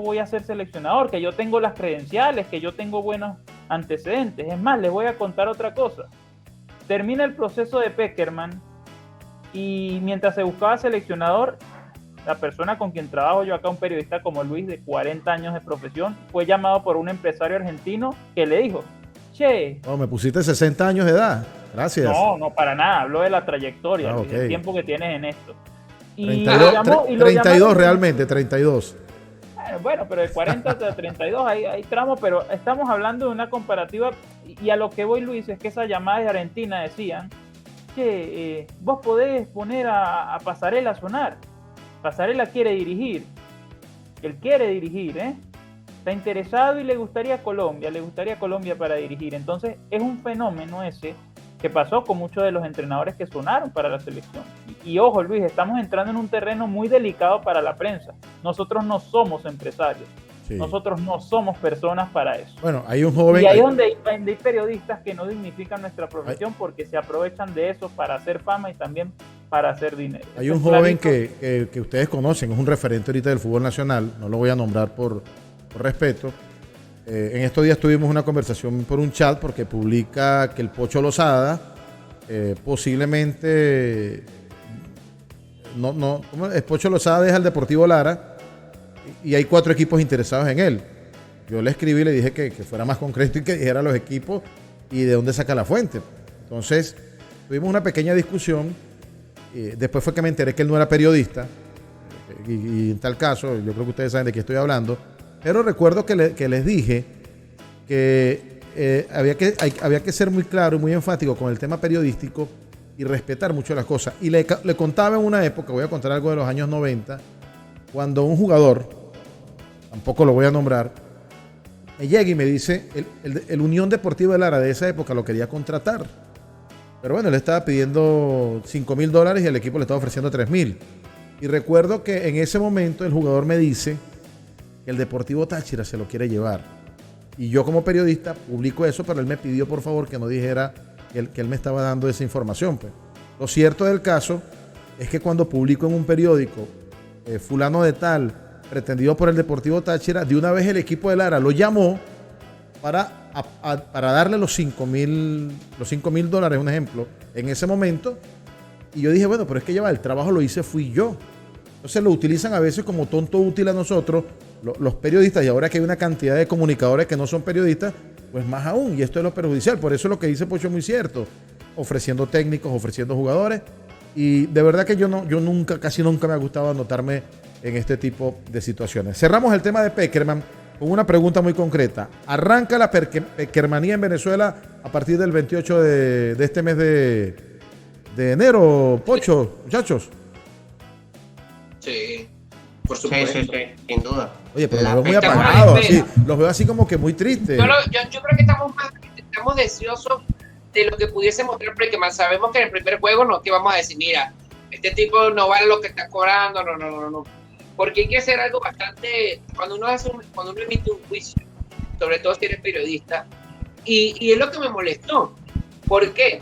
voy a ser seleccionador, que yo tengo las credenciales, que yo tengo buenos antecedentes. Es más, les voy a contar otra cosa. Termina el proceso de Pekerman y mientras se buscaba seleccionador, la persona con quien trabajo yo acá, un periodista como Luis de 40 años de profesión, fue llamado por un empresario argentino que le dijo, che... No, me pusiste 60 años de edad. Gracias. No, para nada. Hablo de la trayectoria, okay. El tiempo que tienes en esto. Y 32 realmente, 32. Bueno, pero de 40 hasta 32 hay tramos, pero estamos hablando de una comparativa y a lo que voy, Luis, es que esas llamadas de Argentina decían que vos podés poner a Pasarela a sonar. Pasarela quiere dirigir. Él quiere dirigir, está interesado y le gustaría Colombia para dirigir. Entonces es un fenómeno ese que pasó con muchos de los entrenadores que sonaron para la selección. Y ojo, Luis, estamos entrando en un terreno muy delicado para la prensa. Nosotros no somos empresarios. Sí. Nosotros no somos personas para eso. Bueno, hay un joven... Y ahí es donde hay periodistas que no dignifican nuestra profesión porque se aprovechan de eso para hacer fama y también para hacer dinero. Hay un joven que ustedes conocen, es un referente ahorita del fútbol nacional, no lo voy a nombrar por respeto. En estos días tuvimos una conversación por un chat porque publica que el Pocho Lozada posiblemente el Pocho Lozada deja el Deportivo Lara y hay 4 equipos interesados en él. Yo le escribí y le dije que fuera más concreto y que dijera los equipos y de dónde saca la fuente. Entonces tuvimos una pequeña discusión. Después fue que me enteré que él no era periodista y en tal caso, yo creo que ustedes saben de qué estoy hablando. Pero recuerdo que les dije que había que ser muy claro y muy enfático con el tema periodístico y respetar mucho las cosas. Y le contaba en una época, voy a contar algo de los años 90, cuando un jugador, tampoco lo voy a nombrar, me llega y me dice, el Unión Deportiva de Lara de esa época lo quería contratar. Pero bueno, él estaba pidiendo $5,000 y el equipo le estaba ofreciendo $3,000. Y recuerdo que en ese momento el jugador me dice que el Deportivo Táchira se lo quiere llevar. Y yo como periodista publico eso, pero él me pidió por favor que no dijera que él me estaba dando esa información. Pues. Lo cierto del caso es que cuando publico en un periódico fulano de tal, pretendido por el Deportivo Táchira, de una vez el equipo de Lara lo llamó para darle los $5,000, un ejemplo, en ese momento. Y yo dije, bueno, pero es que el trabajo lo hice fui yo. Entonces lo utilizan a veces como tonto útil a nosotros, los periodistas, y ahora que hay una cantidad de comunicadores que no son periodistas, pues más aún, y esto es lo perjudicial. Por eso lo que dice Pocho es muy cierto, ofreciendo técnicos, ofreciendo jugadores, y de verdad que casi nunca me ha gustado anotarme en este tipo de situaciones. Cerramos el tema de Pekerman con una pregunta muy concreta. ¿Arranca la Pekermanía en Venezuela a partir del 28 de este mes de enero, Pocho, muchachos? Sí, por supuesto. Sí, sin duda. Oye, pero los veo muy apagados, así, los veo así como que muy tristes. Yo creo que estamos deseosos de lo que pudiese mostrar Pekerman. Sabemos que en el primer juego no te vamos a decir, mira, este tipo no vale lo que está cobrando, no. Porque hay que hacer algo bastante, cuando uno emite un juicio, sobre todo si eres periodista, y es lo que me molestó. ¿Por qué?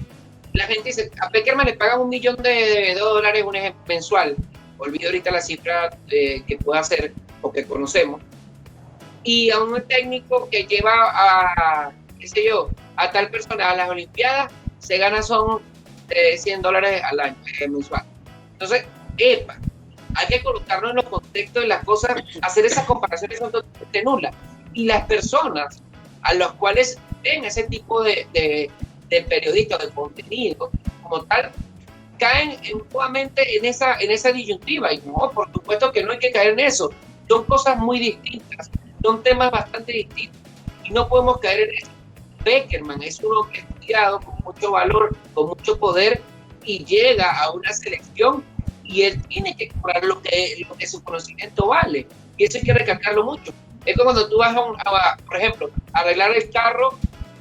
La gente dice, a Pekerman le pagan $1 millón un ejemplo, mensual. Olvido ahorita la cifra que pueda hacer o que conocemos. Y a un técnico que lleva a tal persona a las Olimpiadas, se gana son $100 al año mensual. Entonces, hay que colocarnos en los contextos de las cosas, hacer esas comparaciones son totalmente nulas. Y las personas a las cuales ven ese tipo de periodistas, de contenido, como tal, caen nuevamente en esa disyuntiva. Y no, por supuesto que no hay que caer en eso. Son cosas muy distintas. son temas bastante distintos y no podemos caer en eso. Pekerman es un hombre estudiado, con mucho valor, con mucho poder, y llega a una selección y él tiene que cobrar lo que su conocimiento vale, y eso hay que recalcarlo mucho. Es como cuando tú vas por ejemplo, a arreglar el carro,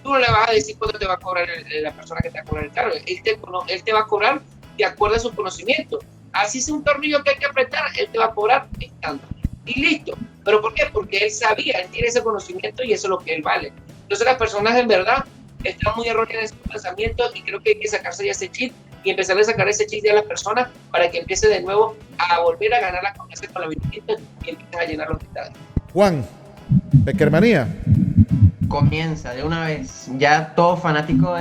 tú no le vas a decir cuánto te va a cobrar la persona que te va a cobrar el carro, él te va a cobrar de acuerdo a su conocimiento. Así es un tornillo que hay que apretar, él te va a cobrar tanto y listo. ¿Pero por qué? Porque él sabía, él tiene ese conocimiento y eso es lo que él vale. Entonces las personas en verdad están muy erróneas en sus pensamientos, y creo que hay que sacarse ya ese chip y empezar a sacar ese chip de las personas para que empiece de nuevo a volver a ganar la confianza con la virtud y empiecen a llenar los estadios. Juan, Peckermanía. Comienza de una vez. Ya todo fanático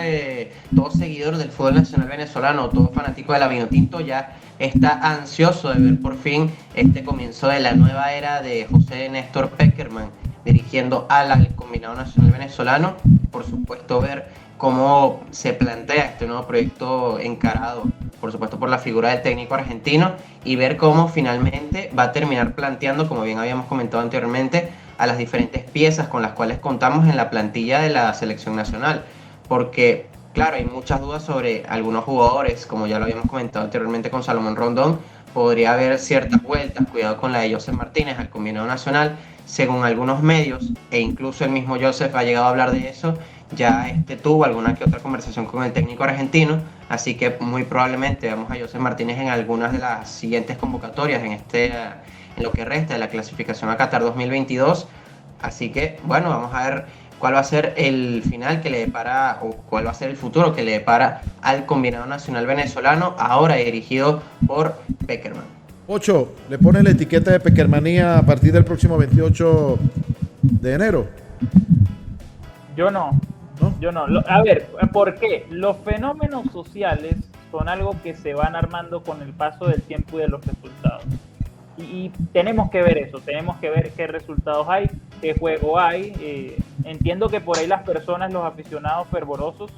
todo seguidor del fútbol nacional venezolano, todo fanático de la Vinotinto ya está ansioso de ver por fin este comienzo de la nueva era de José Néstor Pekerman dirigiendo al combinado nacional venezolano. Por supuesto, ver cómo se plantea este nuevo proyecto encarado, por supuesto, por la figura del técnico argentino, y ver cómo finalmente va a terminar planteando, como bien habíamos comentado anteriormente, a las diferentes piezas con las cuales contamos en la plantilla de la selección nacional. Porque, claro, hay muchas dudas sobre algunos jugadores, como ya lo habíamos comentado anteriormente con Salomón Rondón. Podría haber ciertas vueltas, cuidado con la de Joseph Martínez al combinado nacional, según algunos medios, e incluso el mismo Joseph ha llegado a hablar de eso. Ya tuvo alguna que otra conversación con el técnico argentino, así que muy probablemente veamos a Joseph Martínez en algunas de las siguientes convocatorias en lo que resta de la clasificación a Qatar 2022. Así que, bueno, vamos a ver cuál va a ser el final que le depara, o cuál va a ser el futuro que le depara al combinado nacional venezolano, ahora dirigido por Pekerman. Ocho, ¿le ponen la etiqueta de Peckermanía a partir del próximo 28 de enero? Yo no. A ver, ¿por qué? Los fenómenos sociales son algo que se van armando con el paso del tiempo y de los resultados. Y tenemos que ver eso, tenemos que ver qué resultados hay, qué juego hay. Entiendo que por ahí las personas, los aficionados fervorosos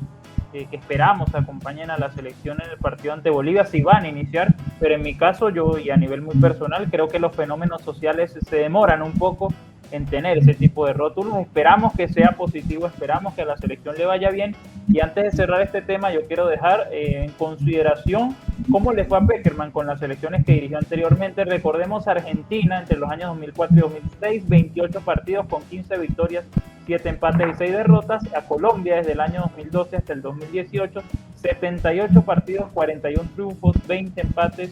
que esperamos acompañen a la selección en el partido ante Bolivia, sí van a iniciar, pero en mi caso yo, y a nivel muy personal, creo que los fenómenos sociales se demoran un poco en tener ese tipo de rótulos. Esperamos que sea positivo, esperamos que a la selección le vaya bien. Y antes de cerrar este tema, yo quiero dejar en consideración cómo le fue a Pekerman con las selecciones que dirigió anteriormente. Recordemos Argentina entre los años 2004 y 2006, 28 partidos con 15 victorias, 7 empates y 6 derrotas. A Colombia desde el año 2012 hasta el 2018, 78 partidos, 41 triunfos, 20 empates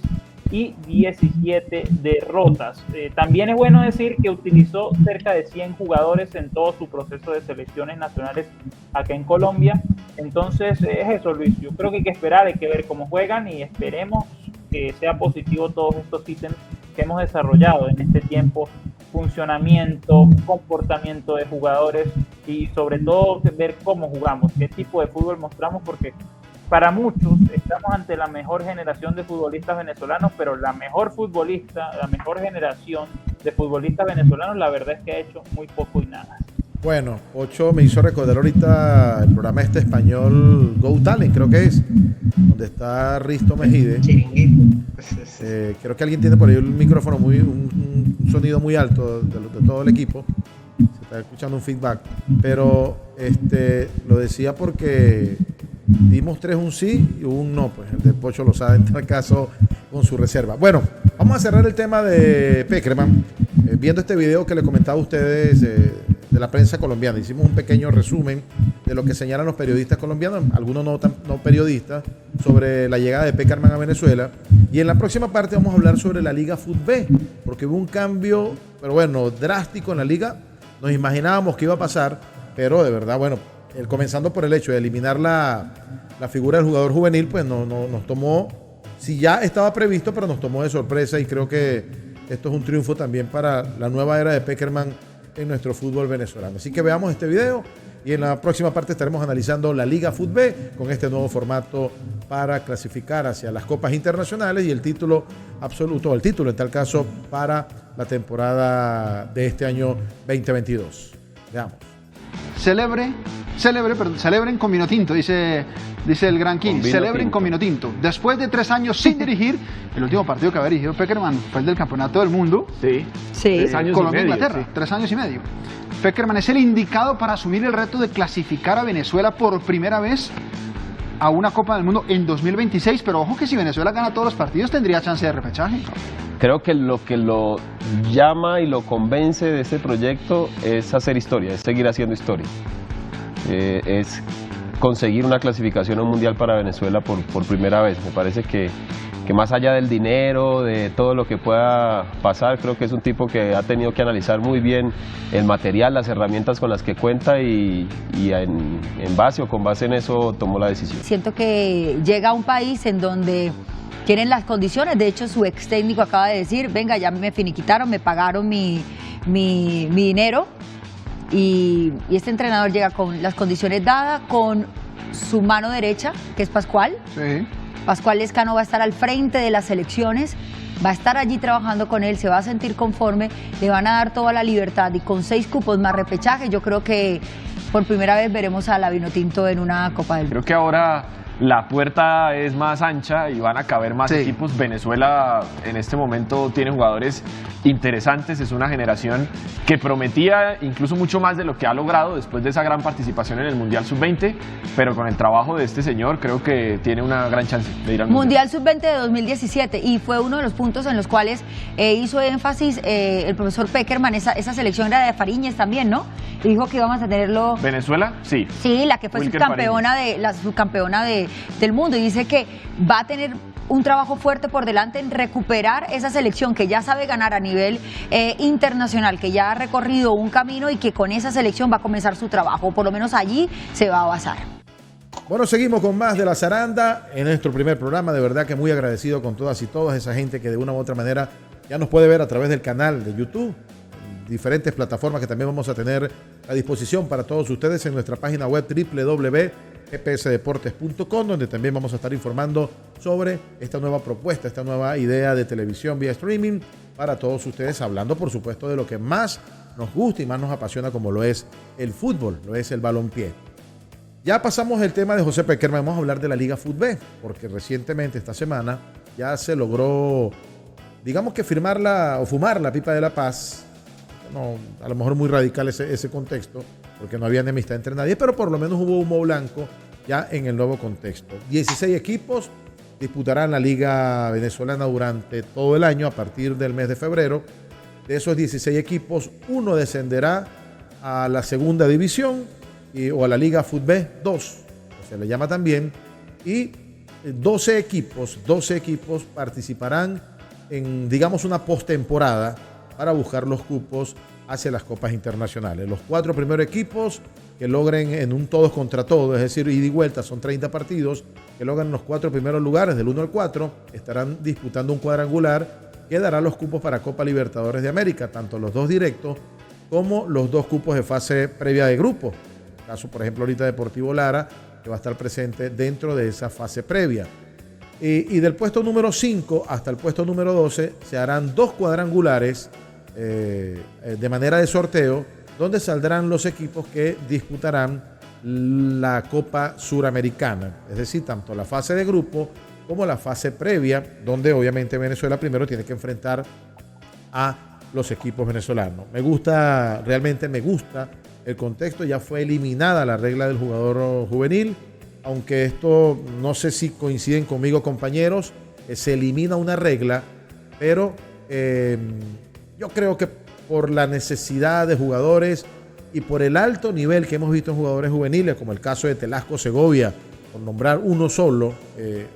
y 17 derrotas. También es bueno decir que utilizó cerca de 100 jugadores en todo su proceso de selecciones nacionales acá en Colombia. Entonces es eso, Luis. Yo creo que hay que esperar, hay que ver cómo juegan y esperemos que sea positivo todos estos ítems que hemos desarrollado en este tiempo: funcionamiento, comportamiento de jugadores y sobre todo ver cómo jugamos, qué tipo de fútbol mostramos, porque para muchos estamos ante la mejor generación de futbolistas venezolanos, pero la mejor futbolista, la mejor generación de futbolistas venezolanos, la verdad es que ha hecho muy poco y nada. Bueno, Ocho me hizo recordar ahorita el programa español Go Talent, creo que es, donde está Risto Mejide. Creo que alguien tiene por ahí un micrófono, un sonido muy alto de todo el equipo. Se está escuchando un feedback, pero lo decía porque dimos 3 un sí y un no, pues el de Pocho lo sabe en tal caso con su reserva. Bueno, vamos a cerrar el tema de Pekerman, viendo este video que le comentaba a ustedes de la prensa colombiana. Hicimos un pequeño resumen de lo que señalan los periodistas colombianos, algunos no periodistas, sobre la llegada de Pekerman a Venezuela. Y en la próxima parte vamos a hablar sobre la Liga Fútbol, porque hubo un cambio, pero bueno, drástico en la liga. Nos imaginábamos que iba a pasar, pero de verdad, bueno, comenzando por el hecho de eliminar la figura del jugador juvenil, pues nos tomó, si ya estaba previsto, pero nos tomó de sorpresa, y creo que esto es un triunfo también para la nueva era de Pekerman en nuestro fútbol venezolano. Así que veamos este video y en la próxima parte estaremos analizando la Liga Fútbol con este nuevo formato para clasificar hacia las copas internacionales y el título absoluto, el título en tal caso, para la temporada de este año 2022. Veamos. Celebre celebren con vino tinto, dice el Gran King. Celebren con vino tinto. Después de 3 años sin dirigir, el último partido que había dirigido Pekerman fue el del Campeonato del Mundo. Sí. 3 años Colombia, y medio. Inglaterra, sí. 3 años y medio. Pekerman es el indicado para asumir el reto de clasificar a Venezuela por primera vez a una Copa del Mundo en 2026, pero ojo que si Venezuela gana todos los partidos tendría chance de repechaje. Creo que lo llama y lo convence de este proyecto es hacer historia, es seguir haciendo historia. Es conseguir una clasificación a un mundial para Venezuela por primera vez. Me parece que más allá del dinero, de todo lo que pueda pasar, creo que es un tipo que ha tenido que analizar muy bien el material, las herramientas con las que cuenta y en base o con base en eso tomó la decisión. Siento que llega a un país en donde tienen las condiciones. De hecho, su ex técnico acaba de decir, venga, ya me finiquitaron, me pagaron mi dinero. Y este entrenador llega con las condiciones dadas, con su mano derecha, que es Pascual. Sí. Pascual Lezcano va a estar al frente de las elecciones, va a estar allí trabajando con él, se va a sentir conforme, le van a dar toda la libertad y con 6 cupos más repechaje, yo creo que por primera vez veremos a la Vinotinto en una Copa del Mundo. Creo que ahora la puerta es más ancha y van a caber más equipos. Venezuela en este momento tiene jugadores interesantes, es una generación que prometía incluso mucho más de lo que ha logrado después de esa gran participación en el Mundial Sub-20, pero con el trabajo de este señor creo que tiene una gran chance de ir al Mundial Sub-20 de 2017 y fue uno de los puntos en los cuales hizo énfasis el profesor Pekerman, esa selección era de Fariñez también, ¿no? Y dijo que íbamos a tenerlo... ¿Venezuela? Sí. Sí, la que fue subcampeona del mundo y dice que va a tener un trabajo fuerte por delante en recuperar esa selección que ya sabe ganar a nivel internacional, que ya ha recorrido un camino y que con esa selección va a comenzar su trabajo, por lo menos allí se va a basar. Bueno, seguimos con más de La Zaranda en nuestro primer programa, de verdad que muy agradecido con todas y todos, esa gente que de una u otra manera ya nos puede ver a través del canal de YouTube, diferentes plataformas que también vamos a tener a disposición para todos ustedes en nuestra página web www.gpsdeportes.com, donde también vamos a estar informando sobre esta nueva propuesta, esta nueva idea de televisión vía streaming para todos ustedes, hablando por supuesto de lo que más nos gusta y más nos apasiona, como lo es el fútbol, lo es el balompié. Ya pasamos el tema de José Pekerman, vamos a hablar de la Liga Fútbol, porque recientemente esta semana ya se logró, digamos que fumar la pipa de la paz. No, a lo mejor muy radical ese contexto, porque no había enemistad entre nadie, pero por lo menos hubo humo blanco ya en el nuevo contexto. 16 equipos disputarán la Liga Venezolana durante todo el año a partir del mes de febrero. De esos 16 equipos, uno descenderá a la segunda división o a la Liga Fútbol 2, se le llama también, y 12 equipos participarán en, digamos, una postemporada para buscar los cupos hacia las copas internacionales. Los 4 primeros equipos que logren en un todos contra todos, es decir, ida y vuelta, son 30 partidos, que logren los 4 primeros lugares, del 1 al 4, estarán disputando un cuadrangular que dará los cupos para Copa Libertadores de América, tanto los 2 directos como los 2 cupos de fase previa de grupo. En el caso, por ejemplo, ahorita Deportivo Lara, que va a estar presente dentro de esa fase previa. Y del puesto número 5 hasta el puesto número 12 se harán 2 cuadrangulares de manera de sorteo, donde saldrán los equipos que disputarán la Copa Suramericana, es decir, tanto la fase de grupo como la fase previa, donde obviamente Venezuela primero tiene que enfrentar a los equipos venezolanos. Realmente me gusta el contexto, ya fue eliminada la regla del jugador juvenil, aunque esto no sé si coinciden conmigo, compañeros, se elimina una regla, pero yo creo que por la necesidad de jugadores y por el alto nivel que hemos visto en jugadores juveniles, como el caso de Telasco Segovia, por nombrar uno solo,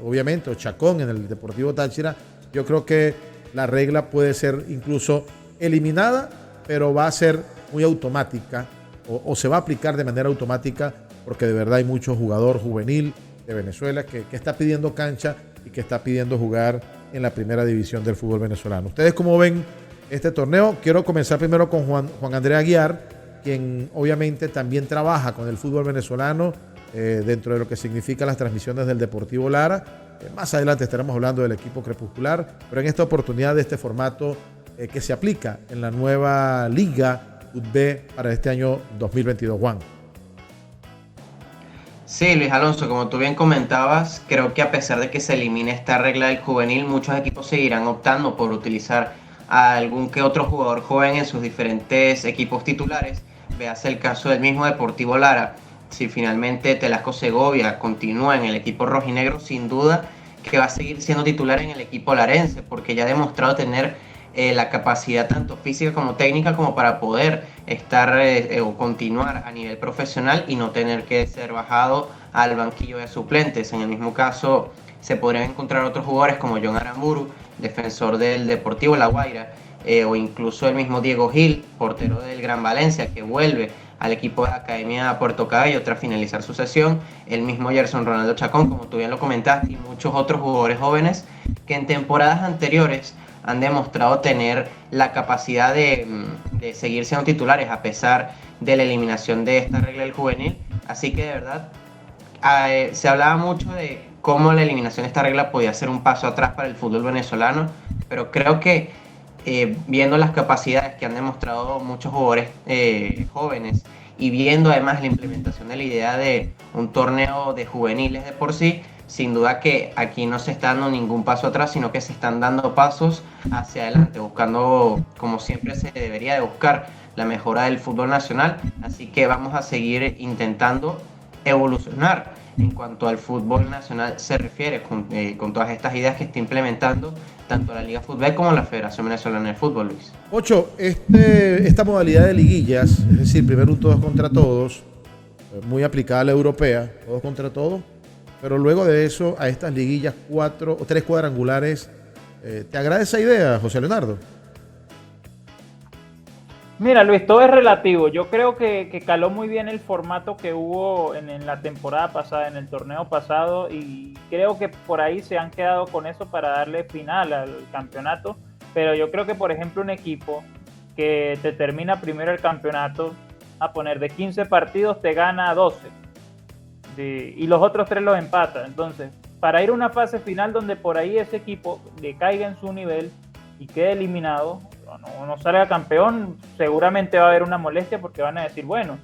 obviamente, o Chacón en el Deportivo Táchira, yo creo que la regla puede ser incluso eliminada, pero va a ser muy automática o se va a aplicar de manera automática, porque de verdad hay mucho jugador juvenil de Venezuela que está pidiendo cancha y que está pidiendo jugar en la primera división del fútbol venezolano. ¿Ustedes cómo ven este torneo? Quiero comenzar primero con Juan Andrés Aguiar, quien obviamente también trabaja con el fútbol venezolano dentro de lo que significa las transmisiones del Deportivo Lara. Más adelante estaremos hablando del equipo crepuscular, pero en esta oportunidad de este formato que se aplica en la nueva Liga Fútbol para este año 2022. Juan. Sí, Luis Alonso, como tú bien comentabas, creo que a pesar de que se elimine esta regla del juvenil, muchos equipos seguirán optando por utilizar a algún que otro jugador joven en sus diferentes equipos titulares. Véase el caso del mismo Deportivo Lara. Si finalmente Telasco Segovia continúa en el equipo rojinegro, sin duda que va a seguir siendo titular en el equipo larense, porque ya ha demostrado tener la capacidad tanto física como técnica como para poder estar o continuar a nivel profesional y no tener que ser bajado al banquillo de suplentes. En el mismo caso se podrían encontrar otros jugadores como John Aramburu, defensor del Deportivo La Guaira, o incluso el mismo Diego Gil, portero del Gran Valencia, que vuelve al equipo de la Academia Puerto Cabello tras finalizar su sesión, el mismo Gerson Ronaldo Chacón, como tú bien lo comentaste, y muchos otros jugadores jóvenes que en temporadas anteriores han demostrado tener la capacidad de seguir siendo titulares a pesar de la eliminación de esta regla del juvenil. Así que de verdad se hablaba mucho de cómo la eliminación de esta regla podía ser un paso atrás para el fútbol venezolano, pero creo que viendo las capacidades que han demostrado muchos jugadores jóvenes y viendo además la implementación de la idea de un torneo de juveniles de por sí, sin duda que aquí no se está dando ningún paso atrás, sino que se están dando pasos hacia adelante, buscando, como siempre se debería de buscar, la mejora del fútbol nacional. Así que vamos a seguir intentando evolucionar en cuanto al fútbol nacional se refiere, con todas estas ideas que está implementando tanto la Liga Fútbol como la Federación Venezolana de Fútbol, Luis. Ocho, esta modalidad de liguillas, es decir, primero un todos contra todos, muy aplicada a la europea, todos contra todos, pero luego de eso a estas liguillas 4 o 3 cuadrangulares, ¿te agrada esa idea, José Leonardo? Mira, Luis, todo es relativo. Yo creo que caló muy bien el formato que hubo en la temporada pasada, en el torneo pasado, y creo que por ahí se han quedado con eso para darle final al campeonato. Pero yo creo que, por ejemplo, un equipo que te termina primero el campeonato, a poner de 15 partidos, te gana 12. Y los otros 3 los empata. Entonces, para ir a una fase final donde por ahí ese equipo le caiga en su nivel y quede eliminado, no salga campeón, seguramente va a haber una molestia porque van a decir, bueno,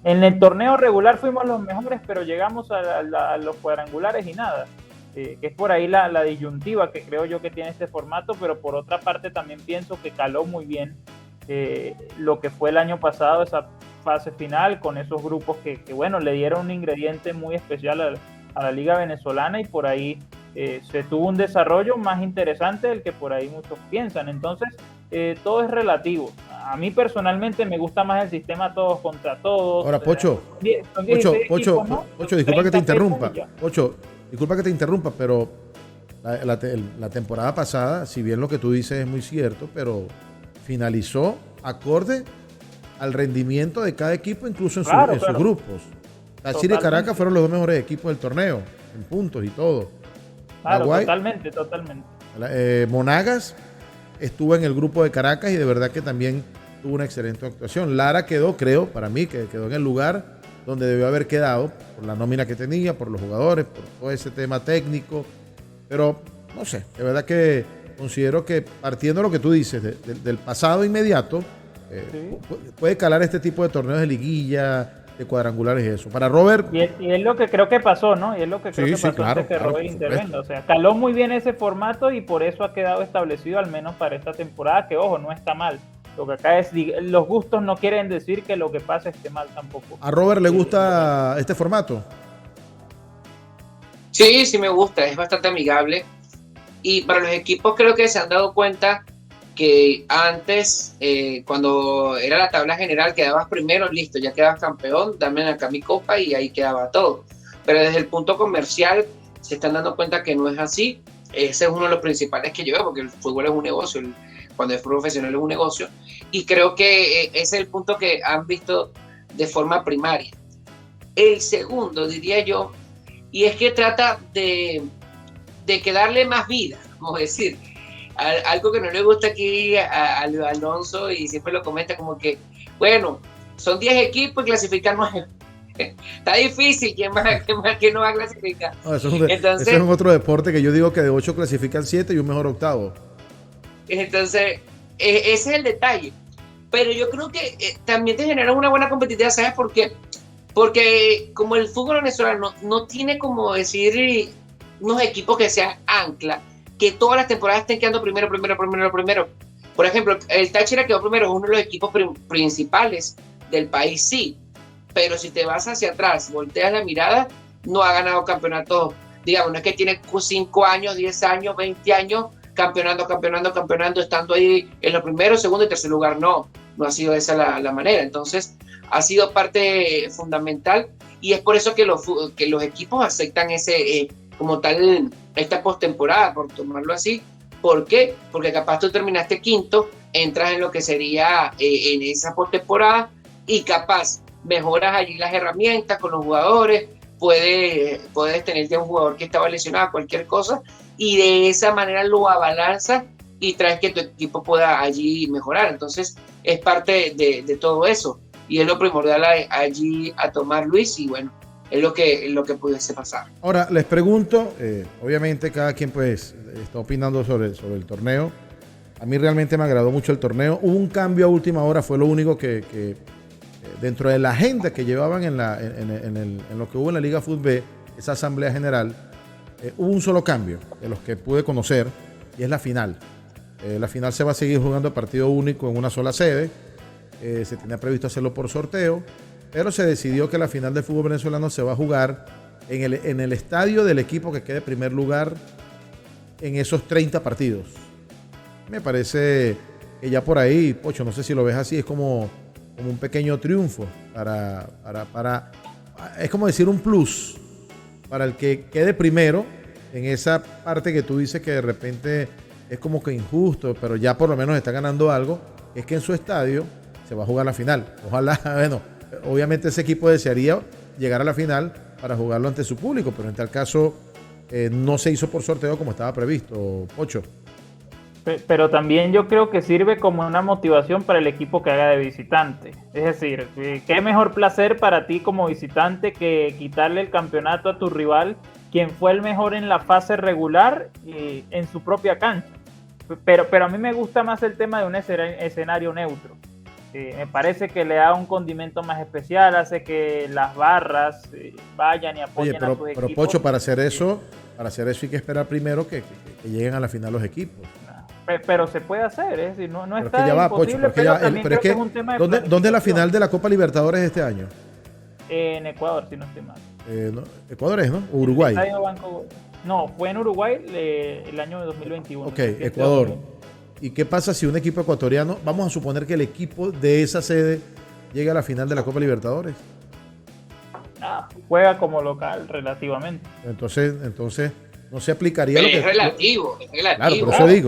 en el torneo regular fuimos los mejores, pero llegamos a los cuadrangulares y nada. Que es por ahí la disyuntiva que creo yo que tiene este formato, pero por otra parte también pienso que caló muy bien lo que fue el año pasado, esa fase final, con esos grupos que bueno, le dieron un ingrediente muy especial a la Liga Venezolana, y por ahí se tuvo un desarrollo más interesante del que por ahí muchos piensan. Entonces, todo es relativo. A mí personalmente me gusta más el sistema todos contra todos. Ahora, Pocho, disculpa que te interrumpa. Pocho, disculpa que te interrumpa, pero la temporada pasada, si bien lo que tú dices es muy cierto, pero finalizó acorde al rendimiento de cada equipo, incluso en sus grupos. Táchira y Caracas fueron los 2 mejores equipos del torneo, en puntos y todo. Claro, totalmente. Monagas estuvo en el grupo de Caracas y de verdad que también tuvo una excelente actuación. Lara quedó, creo, para mí, que quedó en el lugar donde debió haber quedado, por la nómina que tenía, por los jugadores, por todo ese tema técnico. Pero, no sé, de verdad que considero que partiendo de lo que tú dices, del pasado inmediato, sí, puede calar este tipo de torneos de liguilla, de cuadrangulares y eso. Para Robert... Y es lo que creo que pasó, ¿no? Y es lo que creo que pasó antes que Robert intervenga. O sea, caló muy bien ese formato y por eso ha quedado establecido, al menos para esta temporada, que, ojo, no está mal. Lo que acá es, los gustos no quieren decir que lo que pasa esté mal tampoco. ¿A Robert le gusta este formato? Sí, sí me gusta, es bastante amigable. Y para los equipos creo que se han dado cuenta que antes, cuando era la tabla general, quedabas primero, listo, ya quedabas campeón, dame acá mi copa y ahí quedaba todo. Pero desde el punto comercial se están dando cuenta que no es así. Ese es uno de los principales que yo veo, porque el fútbol es un negocio, cuando es profesional es un negocio. Y creo que ese es el punto que han visto de forma primaria. El segundo, diría yo, y es que trata de que darle más vida, vamos a decir. Algo que no le gusta aquí a Alonso, y siempre lo comenta como que, bueno, son 10 equipos y clasificar 9. Está difícil, ¿quién no va a clasificar? No, eso es un otro deporte que yo digo que de 8 clasifican 7 y un mejor octavo. Entonces, ese es el detalle. Pero yo creo que también te genera una buena competitividad, ¿sabes por qué? Porque como el fútbol venezolano no tiene como decir unos equipos que sean ancla, que todas las temporadas estén quedando primero. Por ejemplo, el Táchira quedó primero, es uno de los equipos principales del país, sí. Pero si te vas hacia atrás, volteas la mirada, no ha ganado campeonatos, digamos, no es que tiene 5 años, 10 años, 20 años campeonando, estando ahí en los primeros, segundo y tercer lugar. No ha sido esa la manera. Entonces, ha sido parte fundamental y es por eso que los equipos aceptan como tal esta postemporada, por tomarlo así. ¿Por qué? Porque capaz tú terminaste quinto, entras en lo que sería en esa postemporada y capaz mejoras allí las herramientas con los jugadores, puedes tener ya un jugador que estaba lesionado, cualquier cosa, y de esa manera lo abalanzas y traes que tu equipo pueda allí mejorar. Entonces es parte de todo eso y es lo primordial allí a tomar, Luis, y bueno, es lo que pudiese pasar. Ahora, les pregunto, obviamente cada quien pues está opinando sobre el torneo. A mí realmente me agradó mucho el torneo. Hubo un cambio a última hora, fue lo único que dentro de la agenda que llevaban en lo que hubo en la Liga Fútbol B, esa asamblea general, hubo un solo cambio de los que pude conocer y es la final. La final se va a seguir jugando a partido único en una sola sede. Se tenía previsto hacerlo por sorteo, pero se decidió que la final del fútbol venezolano se va a jugar en el estadio del equipo que quede primer lugar en esos 30 partidos. Me parece que ya por ahí, Pocho, no sé si lo ves así, es como un pequeño triunfo es como decir un plus para el que quede primero en esa parte que tú dices que de repente es como que injusto, pero ya por lo menos está ganando algo, es que en su estadio se va a jugar la final. Ojalá, bueno, obviamente ese equipo desearía llegar a la final para jugarlo ante su público, pero en tal caso no se hizo por sorteo como estaba previsto, Pocho. Pero también yo creo que sirve como una motivación para el equipo que haga de visitante. Es decir, qué mejor placer para ti como visitante que quitarle el campeonato a tu rival, quien fue el mejor en la fase regular en su propia cancha. Pero a mí me gusta más el tema de un escenario neutro. Me parece que le da un condimento más especial, hace que las barras vayan y apoyen a sus equipos. Pero Pocho, para hacer eso hay que esperar primero que lleguen a la final los equipos. Pero se puede hacer, es decir, no pero está ya va, imposible, Pocho, pero también creo que es un tema de ¿dónde es la final de la Copa Libertadores este año? En Ecuador, si no estoy mal. Ecuador es, ¿no? ¿O Uruguay? No, fue en Uruguay el año de 2021. Ok, Ecuador. ¿Y qué pasa si un equipo ecuatoriano, vamos a suponer que el equipo de esa sede llega a la final de la Copa Libertadores? Juega como local relativamente. Entonces no se aplicaría pero lo que... es relativo. Claro,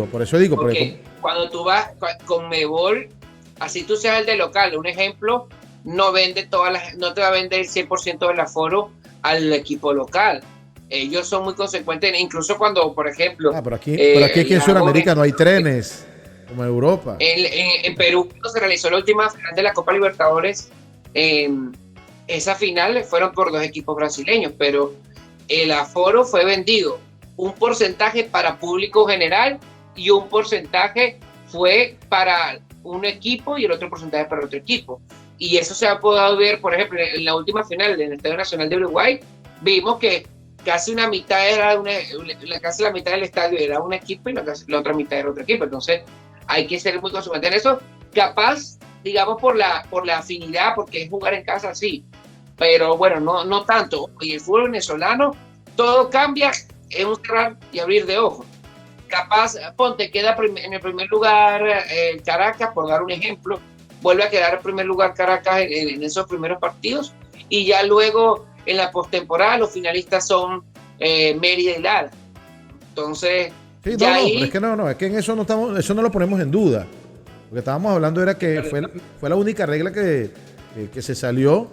por eso digo. Porque cuando tú vas con Mebol, así tú seas el de local, un ejemplo, no te va a vender el 100% del aforo al equipo local. Ellos son muy consecuentes, incluso cuando, por ejemplo... pero aquí en Sudamérica no hay trenes, como en Europa. En Perú, cuando se realizó la última final de la Copa Libertadores, esa final fueron por 2 equipos brasileños, pero el aforo fue vendido. Un porcentaje para público general y un porcentaje fue para un equipo y el otro porcentaje para otro equipo. Y eso se ha podido ver, por ejemplo, en la última final del Estadio Nacional de Uruguay, vimos que casi una mitad casi la mitad del estadio era un equipo y la otra mitad era otro equipo. Entonces hay que ser muy consecuente en eso. Capaz, digamos, por la afinidad, porque es jugar en casa, sí. Pero bueno, no tanto. Y el fútbol venezolano, todo cambia en un cerrar y abrir de ojos. Capaz, ponte, queda en el primer lugar Caracas, por dar un ejemplo, vuelve a quedar en primer lugar Caracas en esos primeros partidos, y ya luego en la postemporada los finalistas son Mérida y Lara. Entonces, sí, pero es que en eso eso no lo ponemos en duda. Lo que estábamos hablando era que fue la única regla que se salió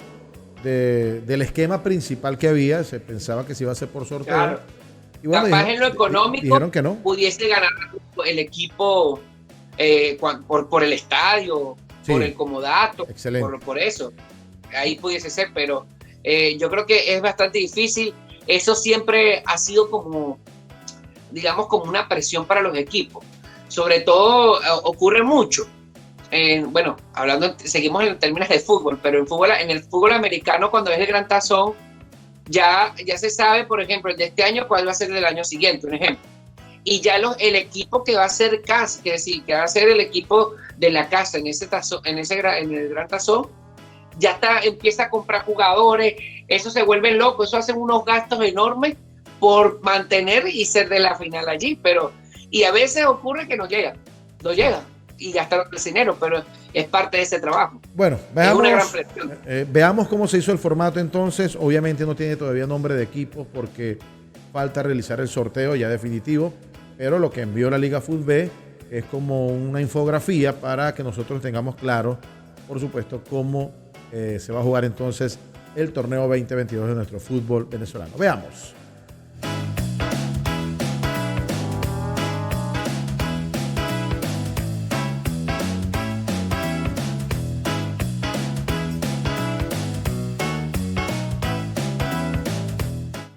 del esquema principal que había. Se pensaba que se iba a hacer por sorteo. Claro. Y bueno, capaz en lo económico que no. Pudiese ganar el equipo por el estadio, sí, por el comodato, por eso. Ahí pudiese ser, pero yo creo que es bastante difícil. Eso siempre ha sido como, digamos, como una presión para los equipos. Sobre todo ocurre mucho bueno, seguimos en términos de fútbol, pero en el fútbol americano, cuando es el Gran Tazón, ya se sabe, por ejemplo, el de este año, cuál va a ser el del año siguiente, un ejemplo. Y ya el equipo que va a ser casa, que va a ser el equipo de la casa en el Gran Tazón, ya empieza a comprar jugadores, eso se vuelve loco, eso hacen unos gastos enormes por mantener y ser de la final allí, y a veces ocurre que no llega y gastar el dinero, pero es parte de ese trabajo. Bueno, es una gran presión. Veamos cómo se hizo el formato entonces. Obviamente no tiene todavía nombre de equipo porque falta realizar el sorteo ya definitivo, pero lo que envió la Liga Fútbol B es como una infografía para que nosotros tengamos claro, por supuesto, cómo se va a jugar entonces el torneo 2022 de nuestro fútbol venezolano. Veamos.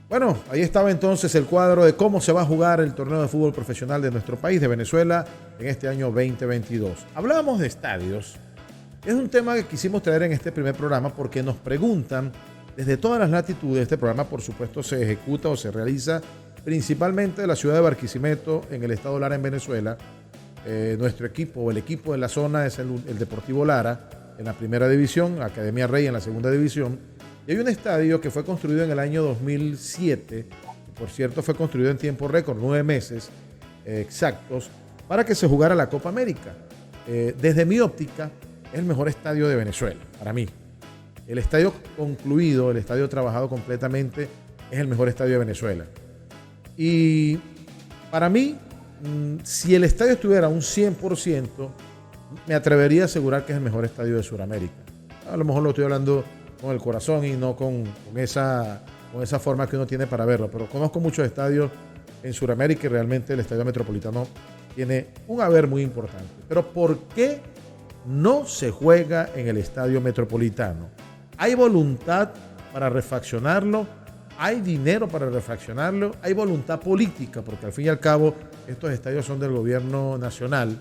Bueno, ahí estaba entonces el cuadro de cómo se va a jugar el torneo de fútbol profesional de nuestro país, de Venezuela, en este año 2022. Hablábamos de estadios. Es un tema que quisimos traer en este primer programa porque nos preguntan desde todas las latitudes. Este programa, por supuesto, se ejecuta o se realiza principalmente en la ciudad de Barquisimeto, en el estado Lara, en Venezuela. Nuestro equipo, o el equipo de la zona, es el Deportivo Lara, en la primera división, la Academia Rey en la segunda división. Y hay un estadio que fue construido en el año 2007, por cierto fue construido en tiempo récord, 9 meses exactos, para que se jugara la Copa América. Desde mi óptica, es el mejor estadio de Venezuela, para mí. El estadio concluido, el estadio trabajado completamente, es el mejor estadio de Venezuela. Y para mí, si el estadio estuviera un 100%, me atrevería a asegurar que es el mejor estadio de Sudamérica. A lo mejor lo estoy hablando con el corazón y no con esa forma que uno tiene para verlo, pero conozco muchos estadios en Sudamérica y realmente el Estadio Metropolitano tiene un haber muy importante. Pero ¿por qué no se juega en el Estadio Metropolitano? ¿Hay voluntad para refaccionarlo? ¿Hay dinero para refaccionarlo? ¿Hay voluntad política? Porque al fin y al cabo estos estadios son del gobierno nacional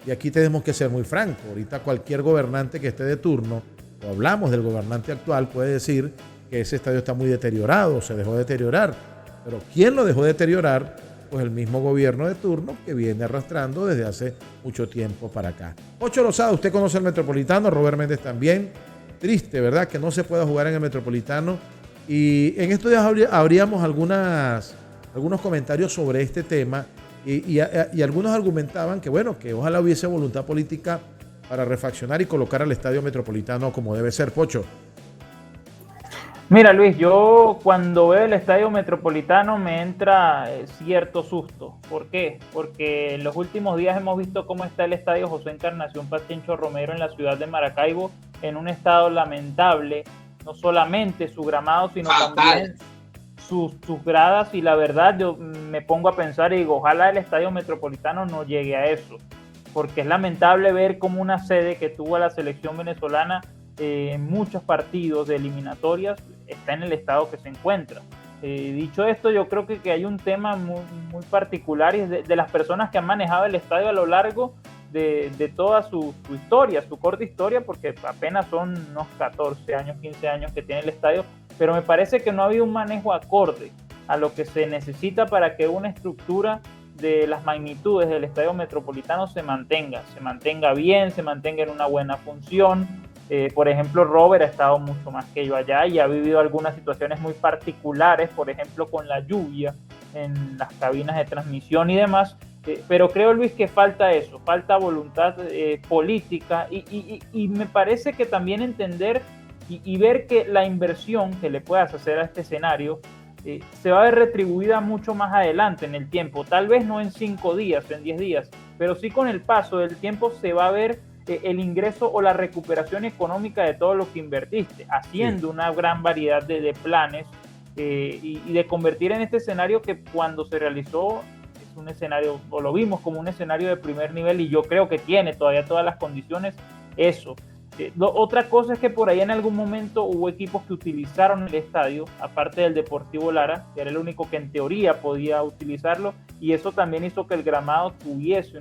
y aquí tenemos que ser muy francos. Ahorita cualquier gobernante que esté de turno, o hablamos del gobernante actual, puede decir que ese estadio está muy deteriorado, se dejó deteriorar. Pero ¿quién lo dejó deteriorar? Pues el mismo gobierno de turno que viene arrastrando desde hace mucho tiempo para acá. Pocho Lozada, usted conoce el Metropolitano, Robert Méndez también. Triste, ¿verdad? Que no se pueda jugar en el Metropolitano. Y en estos días habríamos algunos comentarios sobre este tema y algunos argumentaban que, bueno, que ojalá hubiese voluntad política para refaccionar y colocar al Estadio Metropolitano como debe ser. Pocho. Mira, Luis, yo cuando veo el Estadio Metropolitano me entra cierto susto. ¿Por qué? Porque en los últimos días hemos visto cómo está el Estadio José Encarnación Pachencho Romero en la ciudad de Maracaibo en un estado lamentable. No solamente su gramado, sino también sus gradas, y la verdad yo me pongo a pensar y digo, ojalá el Estadio Metropolitano no llegue a eso, porque es lamentable ver cómo una sede que tuvo a la selección venezolana en muchos partidos de eliminatorias está en el estado que se encuentra. Dicho esto, yo creo que hay un tema muy, muy particular y es de las personas que han manejado el estadio a lo largo de toda su historia, su corta historia, porque apenas son unos 14 años, 15 años que tiene el estadio, pero me parece que no ha habido un manejo acorde a lo que se necesita para que una estructura de las magnitudes del Estadio Metropolitano se mantenga bien, se mantenga en una buena función. Por ejemplo, Robert ha estado mucho más que yo allá y ha vivido algunas situaciones muy particulares, por ejemplo, con la lluvia en las cabinas de transmisión y demás. Pero creo, Luis, que falta eso, falta voluntad política y me parece que también entender y ver que la inversión que le puedas hacer a este escenario se va a ver retribuida mucho más adelante en el tiempo, tal vez no en 5 días, en 10 días, pero sí con el paso del tiempo se va a ver el ingreso o la recuperación económica de todo lo que invertiste, haciendo una gran variedad de planes y de convertir en este escenario que cuando se realizó es un escenario, o lo vimos como un escenario de primer nivel y yo creo que tiene todavía todas las condiciones, eso. Otra cosa es que por ahí en algún momento hubo equipos que utilizaron el estadio, aparte del Deportivo Lara, que era el único que en teoría podía utilizarlo, y eso también hizo que el gramado tuviese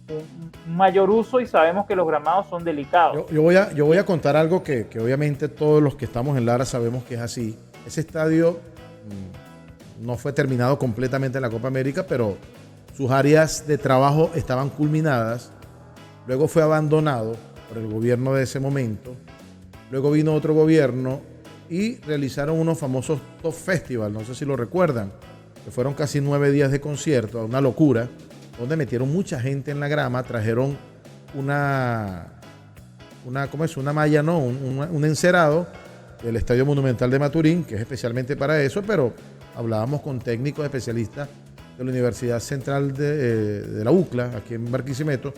un mayor uso, y sabemos que los gramados son delicados. Yo voy a contar algo que obviamente todos los que estamos en Lara sabemos que es así. Ese estadio no fue terminado completamente en la Copa América, pero sus áreas de trabajo estaban culminadas. Luego fue abandonado por el gobierno de ese momento. Luego vino otro gobierno y realizaron unos famosos Top Festival, no sé si lo recuerdan, que fueron casi 9 días de concierto, una locura, donde metieron mucha gente en la grama, trajeron una malla, no, un encerado del Estadio Monumental de Maturín, que es especialmente para eso, pero hablábamos con técnicos especialistas de la Universidad Central de la UCLA, aquí en Barquisimeto,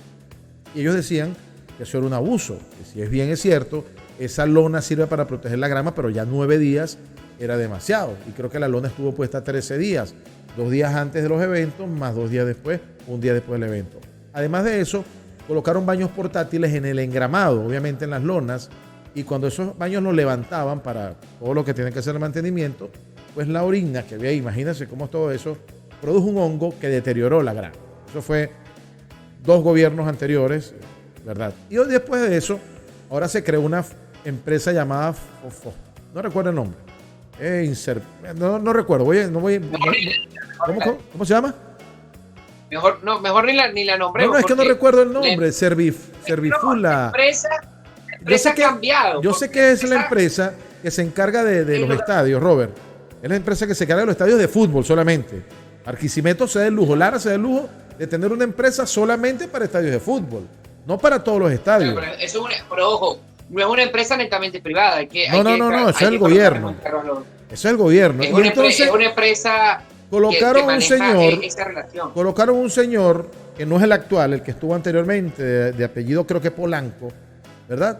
y ellos decían que eso era un abuso, que si es bien es cierto, esa lona sirve para proteger la grama, pero ya 9 días era demasiado, y creo que la lona estuvo puesta 13 días, 2 días antes de los eventos, más 2 días después, un día después del evento. Además de eso, colocaron baños portátiles en el engramado, obviamente en las lonas, y cuando esos baños los levantaban para todo lo que tiene que hacer el mantenimiento, pues la orina que había ahí, imagínense cómo es todo eso, produjo un hongo que deterioró la grama. Eso fue 2 gobiernos anteriores, ¿verdad? Y después de eso, ahora se creó una empresa llamada no recuerdo el nombre. No recuerdo. ¿Cómo se llama? Mejor ni la nombremos. No, es que no recuerdo el nombre. Servifula. Empresa cambiado. Yo sé que es la empresa que se encarga de los estadios, Robert. Es la empresa que se encarga de los estadios de fútbol solamente. Barquisimeto se da el lujo, Lara se da el lujo de tener una empresa solamente para estadios de fútbol, no para todos los estadios. Pero ojo, no es una empresa netamente privada. No, eso es el gobierno. Eso es el gobierno. Es una empresa colocaron que un señor, esa relación. Colocaron un señor que no es el actual, el que estuvo anteriormente, de apellido creo que Polanco, ¿verdad?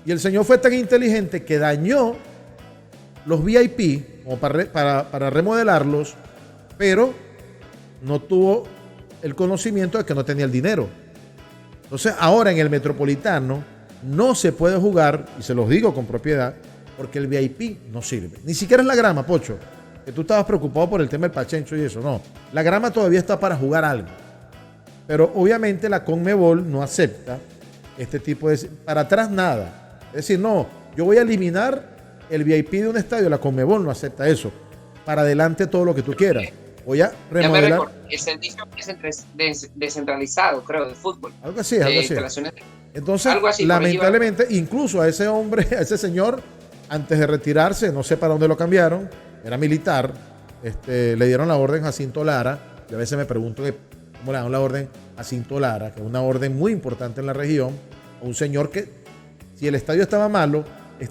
Y el señor fue tan inteligente que dañó los VIP como para remodelarlos, pero no tuvo el conocimiento de que no tenía el dinero. Entonces ahora en el Metropolitano no se puede jugar, y se los digo con propiedad, porque el VIP no sirve. Ni siquiera es la grama, Pocho, que tú estabas preocupado por el tema del Pachencho y eso. No, la grama todavía está para jugar algo. Pero obviamente la Conmebol no acepta este tipo de... Para atrás nada. Es decir, no, yo voy a eliminar el VIP de un estadio. La Conmebol no acepta eso. Para adelante todo lo que tú quieras. Voy a remodelar... El servicio es descentralizado, creo, de fútbol. Algo así. Entonces, algo así, lamentablemente, incluso a ese hombre, a ese señor, antes de retirarse, no sé para dónde lo cambiaron, era militar, le dieron la orden a Jacinto Lara. Yo a veces me pregunto cómo le dan la orden a Jacinto Lara, que es una orden muy importante en la región, a un señor que, si el estadio estaba malo,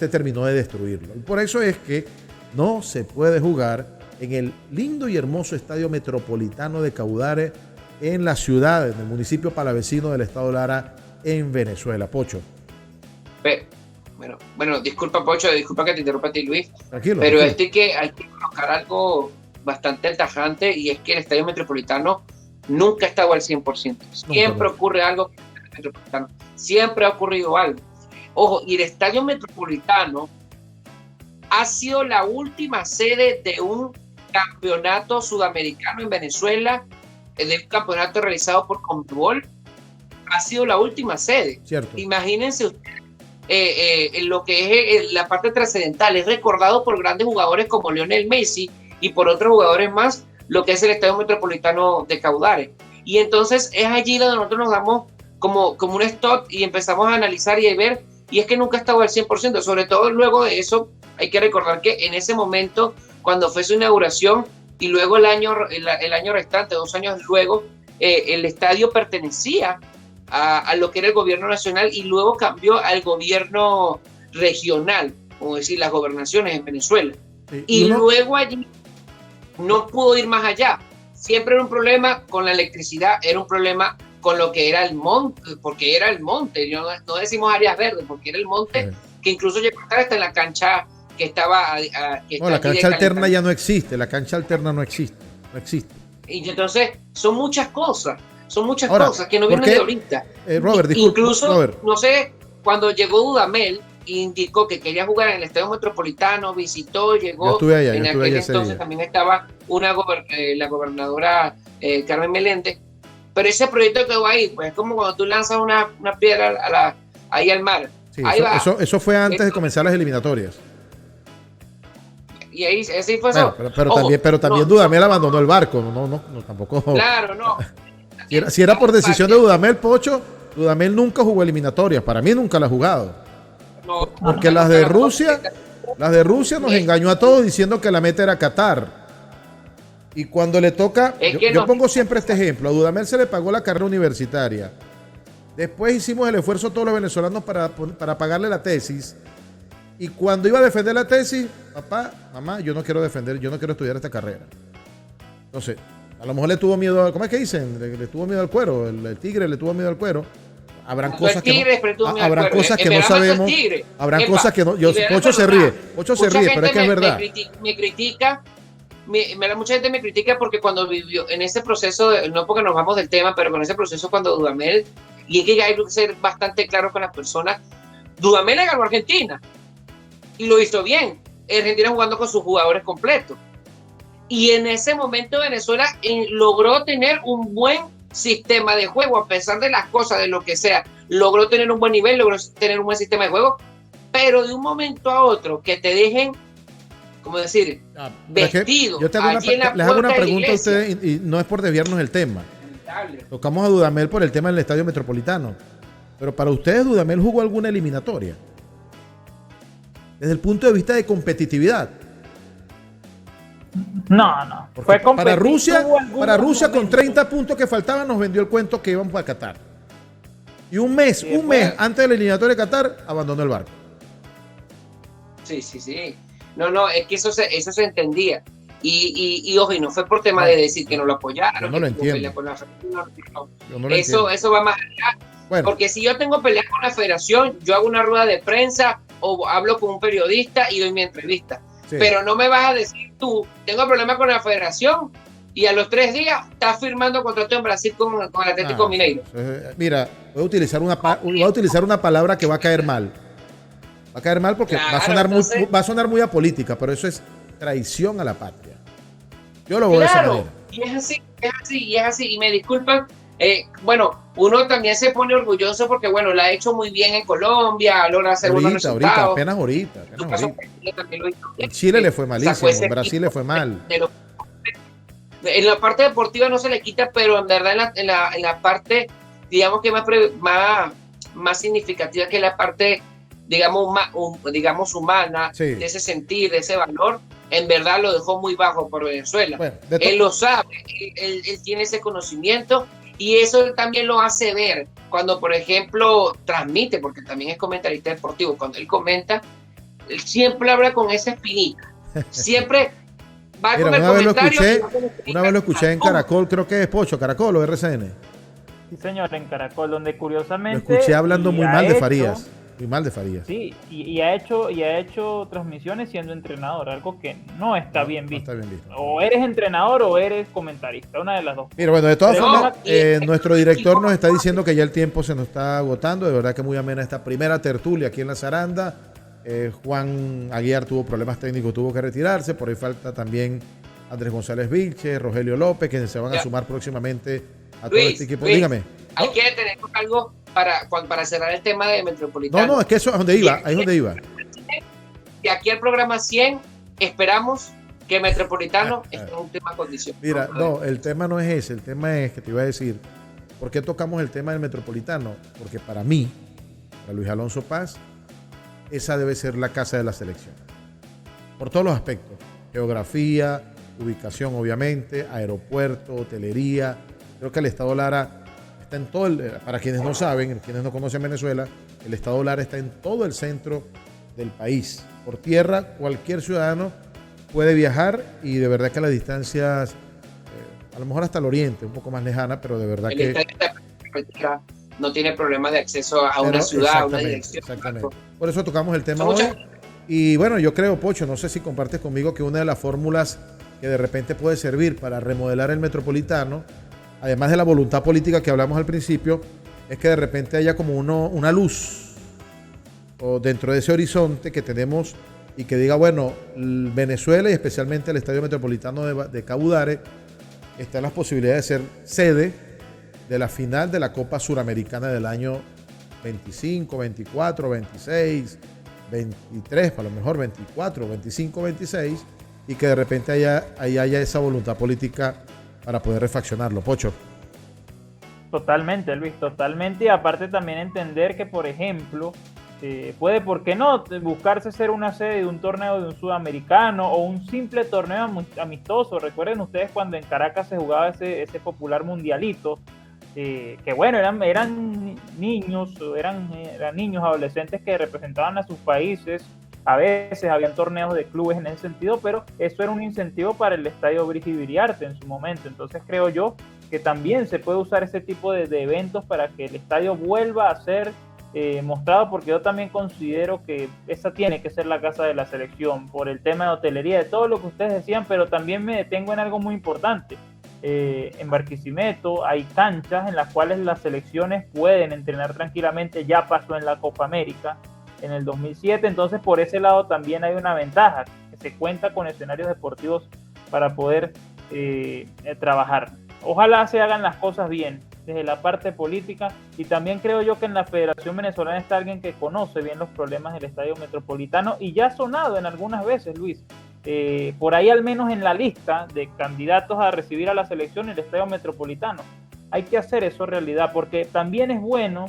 terminó de destruirlo. Y por eso es que no se puede jugar en el lindo y hermoso Estadio Metropolitano de Caudare, en la ciudad, en el municipio palavecino del estado Lara, en Venezuela. Pocho. Bueno, disculpa, Pocho, disculpa que te interrumpa a ti, Luis. Tranquilo. Pero hay que colocar algo bastante tajante, y es que el Estadio Metropolitano nunca ha estado al 100%. Siempre ocurre algo en el Metropolitano. Siempre ha ocurrido algo. Ojo, y el Estadio Metropolitano ha sido la última sede de un campeonato sudamericano en Venezuela, de un campeonato realizado por Conmebol. Ha sido la última sede. Cierto. Imagínense ustedes en lo que es la parte trascendental. Es recordado por grandes jugadores como Lionel Messi y por otros jugadores más, lo que es el Estadio Metropolitano de Caudare. Y entonces es allí donde nosotros nos damos como un stop y empezamos a analizar y a ver, y es que nunca ha estado al 100%. Sobre todo luego de eso, hay que recordar que en ese momento, cuando fue su inauguración, y luego el año restante, 2 años luego, el estadio pertenecía a lo que era el gobierno nacional, y luego cambió al gobierno regional, como decir, las gobernaciones en Venezuela. Sí, y luego allí no pudo ir más allá. Siempre era un problema con la electricidad, era un problema con lo que era el monte, porque era el monte, no decimos áreas verdes, porque era el monte, que incluso llegó a estar hasta en la cancha que estaba... la cancha alterna ya no existe, la cancha alterna no existe. Y entonces son muchas cosas que no vienen de ahorita. Robert, disculpe, incluso, Robert. No sé, cuando llegó Dudamel, indicó que quería jugar en el Estadio Metropolitano, visitó, llegó, en aquel entonces también estaba la gobernadora Carmen Meléndez, pero ese proyecto quedó ahí, pues es como cuando tú lanzas una piedra ahí al mar. Sí, ahí eso fue antes de comenzar las eliminatorias. Y ahí ese fue eso. Pero también Dudamel abandonó el barco, no, tampoco. Claro, no. Si era por decisión de Dudamel, Pocho, Dudamel nunca jugó eliminatorias, para mí nunca la ha jugado. No, porque las de Rusia nos engañó a todos diciendo que la meta era Qatar. Y cuando le toca, yo pongo siempre este ejemplo, a Dudamel se le pagó la carrera universitaria. Después hicimos el esfuerzo todos los venezolanos para pagarle la tesis. Y cuando iba a defender la tesis, papá, mamá, yo no quiero estudiar esta carrera. Entonces, a lo mejor le tuvo miedo, ¿cómo es que dicen? Le tuvo miedo al cuero, el tigre le tuvo miedo al cuero. Habrán cosas que no sabemos. Habrán cosas que no. Pocho se ríe, pero es que es verdad. Me critica. Mucha gente me critica porque cuando vivió en ese proceso, no porque nos vamos del tema, pero con ese proceso cuando Dudamel, y es que hay que ser bastante claro con las personas, Dudamel le ganó a Argentina y lo hizo bien. Argentina jugando con sus jugadores completos. Y en ese momento Venezuela logró tener un buen sistema de juego, a pesar de las cosas, de lo que sea. Logró tener un buen nivel, logró tener un buen sistema de juego, pero de un momento a otro que te dejen, como decir, vestido. Yo les hago una pregunta a ustedes y no es por desviarnos del tema. Tocamos a Dudamel por el tema del Estadio Metropolitano. Pero para ustedes, ¿Dudamel jugó alguna eliminatoria? Desde el punto de vista de competitividad. No. Fue para Rusia con 30 puntos que faltaban nos vendió el cuento que iban para Qatar. Y un mes antes de la eliminatoria de Qatar abandonó el barco. Sí. No, es que eso se entendía. Y ojo, y no fue por tema de decir que no lo apoyaron. Yo no lo entiendo. Eso va más allá. Bueno. Porque si yo tengo pelea con la federación, yo hago una rueda de prensa o hablo con un periodista y doy mi entrevista. Sí. Pero no me vas a decir tú, tengo problemas con la federación y a los 3 días estás firmando contrato en Brasil con el Atlético Mineiro. Mira, voy a utilizar una palabra que va a caer mal. Va a caer mal porque va a sonar muy apolítica, pero eso es traición a la patria. Yo lo veo de esa manera. Y es así. Y me disculpan, uno también se pone orgulloso porque, la ha hecho muy bien en Colombia, logra hacer buenos resultados. Apenas ahorita. En Chile le fue malísimo, en Brasil le fue mal. En la parte deportiva no se le quita, pero en verdad en la parte, digamos que más significativa, que la parte, digamos humana, sí, de ese sentir, de ese valor, en verdad lo dejó muy bajo por Venezuela. Él lo sabe, él tiene ese conocimiento y eso también lo hace ver cuando, por ejemplo, transmite, porque también es comentarista deportivo. Cuando él comenta, él siempre habla con esa espinita, siempre va con el comentario. Una vez lo escuché en Caracol, creo que es Pocho, Caracol o RCN. Sí, señor, en Caracol, donde curiosamente lo escuché hablando muy mal de Farías. Muy mal de Farías. Sí, y ha hecho transmisiones siendo entrenador, algo que no está bien visto. No está bien visto. O eres entrenador o eres comentarista, una de las dos. Mira, de todas formas, nuestro director nos está diciendo que ya el tiempo se nos está agotando. De verdad que muy amena esta primera tertulia aquí en La Zaranda. Juan Aguiar tuvo problemas técnicos, tuvo que retirarse. Por ahí falta también Andrés González Vilche, Rogelio López, que se van a sumar próximamente a todo este equipo. Dígame. Hay que tener algo para cerrar el tema de Metropolitano. No, es que eso es donde iba, ahí es donde iba. Y aquí al programa 100 esperamos que Metropolitano esté en un tema condición. Mira, el tema no es ese, el tema es que te iba a decir, ¿por qué tocamos el tema del Metropolitano? Porque para mí, para Luis Alonso Paz, esa debe ser la casa de la selección. Por todos los aspectos, geografía, ubicación obviamente, aeropuerto, hotelería. Creo que el Estado Lara está en todo para quienes no saben, quienes no conocen Venezuela, el Estado Lara está en todo el centro del país. Por tierra, cualquier ciudadano puede viajar y de verdad que las distancias, a lo mejor hasta el oriente, un poco más lejana, pero de verdad no tiene problema de acceso a una ciudad, a una dirección. Exactamente. Por eso tocamos el tema hoy. Y bueno, yo creo, Pocho, no sé si compartes conmigo que una de las fórmulas que de repente puede servir para remodelar el Metropolitano, además de la voluntad política que hablamos al principio, es que de repente haya como una luz o dentro de ese horizonte que tenemos y que diga, bueno, Venezuela y especialmente el Estadio Metropolitano de Cabudare está en las posibilidades de ser sede de la final de la Copa Suramericana del año 25, 24, 26, 23, a lo mejor 24, 25, 26, y que de repente haya esa voluntad política para poder refaccionarlo. Pocho. Totalmente, Luis, totalmente. Y aparte también entender que, por ejemplo, puede, ¿por qué no?, buscarse ser una sede de un torneo de un sudamericano o un simple torneo amistoso. Recuerden ustedes cuando en Caracas se jugaba ese popular mundialito, que bueno, eran niños, eran niños, adolescentes que representaban a sus países. A veces habían torneos de clubes en ese sentido, pero eso era un incentivo para el estadio Brigitte Viriarte en su momento. Entonces creo yo que también se puede usar ese tipo de eventos para que el estadio vuelva a ser mostrado, porque yo también considero que esa tiene que ser la casa de la selección, por el tema de hotelería, de todo lo que ustedes decían, pero también me detengo en algo muy importante. En Barquisimeto hay canchas en las cuales las selecciones pueden entrenar tranquilamente. Ya pasó en la Copa América en el 2007, entonces por ese lado también hay una ventaja, que se cuenta con escenarios deportivos para poder trabajar. Ojalá se hagan las cosas bien desde la parte política, y también creo yo que en la Federación Venezolana está alguien que conoce bien los problemas del Estadio Metropolitano, y ya ha sonado en algunas veces, Luis, por ahí al menos en la lista de candidatos a recibir a la selección el Estadio Metropolitano. Hay que hacer eso realidad, porque también es bueno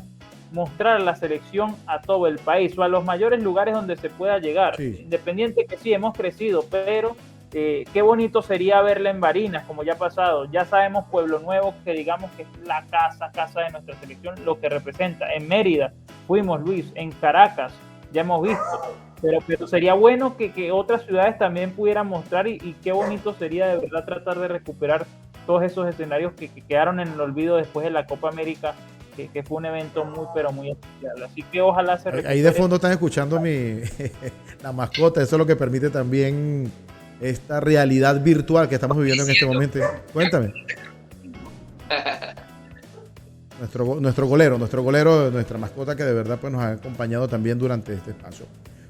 mostrar a la selección a todo el país o a los mayores lugares donde se pueda llegar. Sí. Independiente que sí, hemos crecido, pero qué bonito sería verla en Barinas, como ya ha pasado. Ya sabemos Pueblo Nuevo, que digamos que es la casa de nuestra selección, lo que representa. En Mérida fuimos, Luis, en Caracas ya hemos visto, pero sería bueno que otras ciudades también pudieran mostrar, y qué bonito sería de verdad tratar de recuperar todos esos escenarios que quedaron en el olvido después de la Copa América, que fue un evento muy, pero muy especial. Así que ojalá se recupere. Ahí de fondo están escuchando la mascota. Eso es lo que permite también esta realidad virtual que estamos viviendo en este momento. Cuéntame. Nuestro golero, nuestra mascota, que de verdad pues nos ha acompañado también durante este espacio.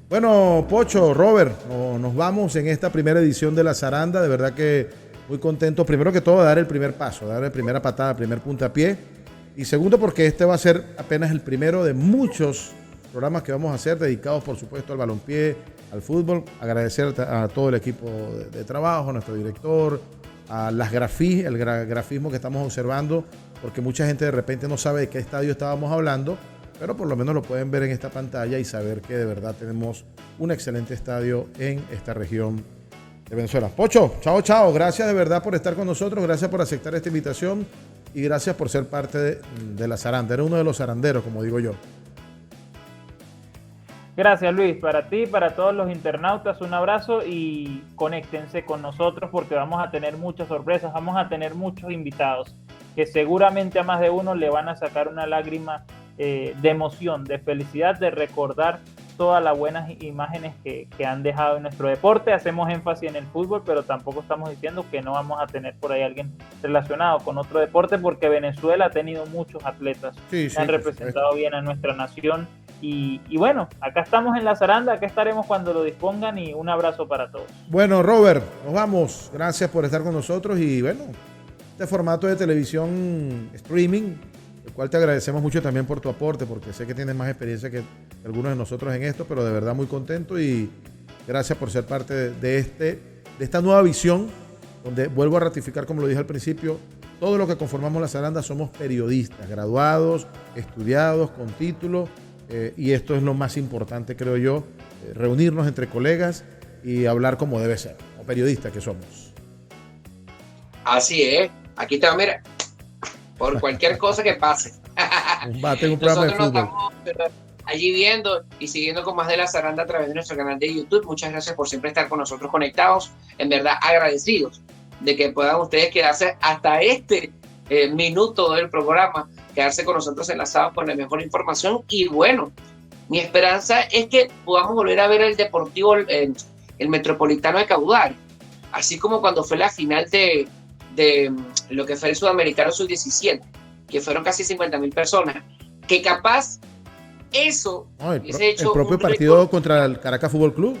Bueno, Pocho, Robert, nos vamos en esta primera edición de La Zaranda. De verdad que muy contentos, primero que todo, de dar el primer paso, dar la primera patada, el primer puntapié. Y segundo, porque este va a ser apenas el primero de muchos programas que vamos a hacer, dedicados por supuesto al balompié, al fútbol. Agradecer a todo el equipo de trabajo, a nuestro director, a el grafismo que estamos observando, porque mucha gente de repente no sabe de qué estadio estábamos hablando, pero por lo menos lo pueden ver en esta pantalla y saber que de verdad tenemos un excelente estadio en esta región de Venezuela. Pocho, chao, gracias de verdad por estar con nosotros, gracias por aceptar esta invitación y gracias por ser parte de La Zaranda. Eres uno de los zaranderos, como digo yo. Gracias, Luis, para ti, para todos los internautas, un abrazo, y conéctense con nosotros porque vamos a tener muchas sorpresas, vamos a tener muchos invitados que seguramente a más de uno le van a sacar una lágrima de emoción, de felicidad, de recordar todas las buenas imágenes que han dejado en nuestro deporte. Hacemos énfasis en el fútbol, pero tampoco estamos diciendo que no vamos a tener por ahí alguien relacionado con otro deporte, porque Venezuela ha tenido muchos atletas que han representado bien a nuestra nación. Y bueno, acá estamos en La Zaranda, acá estaremos cuando lo dispongan, y un abrazo para todos. Bueno, Robert, nos vamos. Gracias por estar con nosotros, y bueno, este formato de televisión streaming, el cual te agradecemos mucho también por tu aporte, porque sé que tienes más experiencia que algunos de nosotros en esto, pero de verdad muy contento, y gracias por ser parte de esta nueva visión, donde vuelvo a ratificar, como lo dije al principio, todo lo que conformamos La Zaranda somos periodistas, graduados, estudiados, con título, y esto es lo más importante, creo yo, reunirnos entre colegas y hablar como debe ser, como periodistas que somos. Así es, aquí estamos, mira, por cualquier cosa que pase. Un programa de fútbol. Estamos allí viendo y siguiendo con más de La Zaranda a través de nuestro canal de YouTube. Muchas gracias por siempre estar con nosotros conectados, en verdad agradecidos de que puedan ustedes quedarse hasta este minuto del programa, quedarse con nosotros enlazados con la mejor información. Y bueno, mi esperanza es que podamos volver a ver el Deportivo, el Metropolitano de Caudal, así como cuando fue la final de lo que fue el Sudamericano Sub-17, que fueron casi 50,000 personas, que capaz eso el propio partido contra el Caracas Fútbol Club,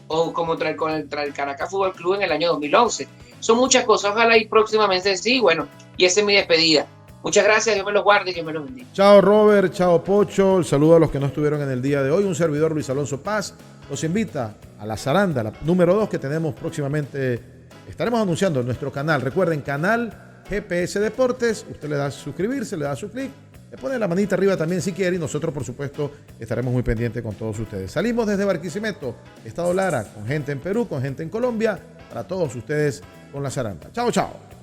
o como contra el Caracas Fútbol Club en el año 2011. Son muchas cosas, ojalá y próximamente sí. Bueno, Y esa es mi despedida. Muchas gracias, Dios me los guarde y que me los bendiga. Chao Robert, chao Pocho, el saludo a los que no estuvieron en el día de hoy. Un servidor, Luis Alonso Paz, los invita a la zaranda, la número 2 que tenemos próximamente. Estaremos anunciando en nuestro canal. Recuerden, canal GPS Deportes. Usted le da a suscribirse, le da su clic, le pone la manita arriba también si quiere y nosotros, por supuesto, estaremos muy pendientes con todos ustedes. Salimos desde Barquisimeto, Estado Lara, con gente en Perú, con gente en Colombia, para todos ustedes con la zaranda. Chao, chao.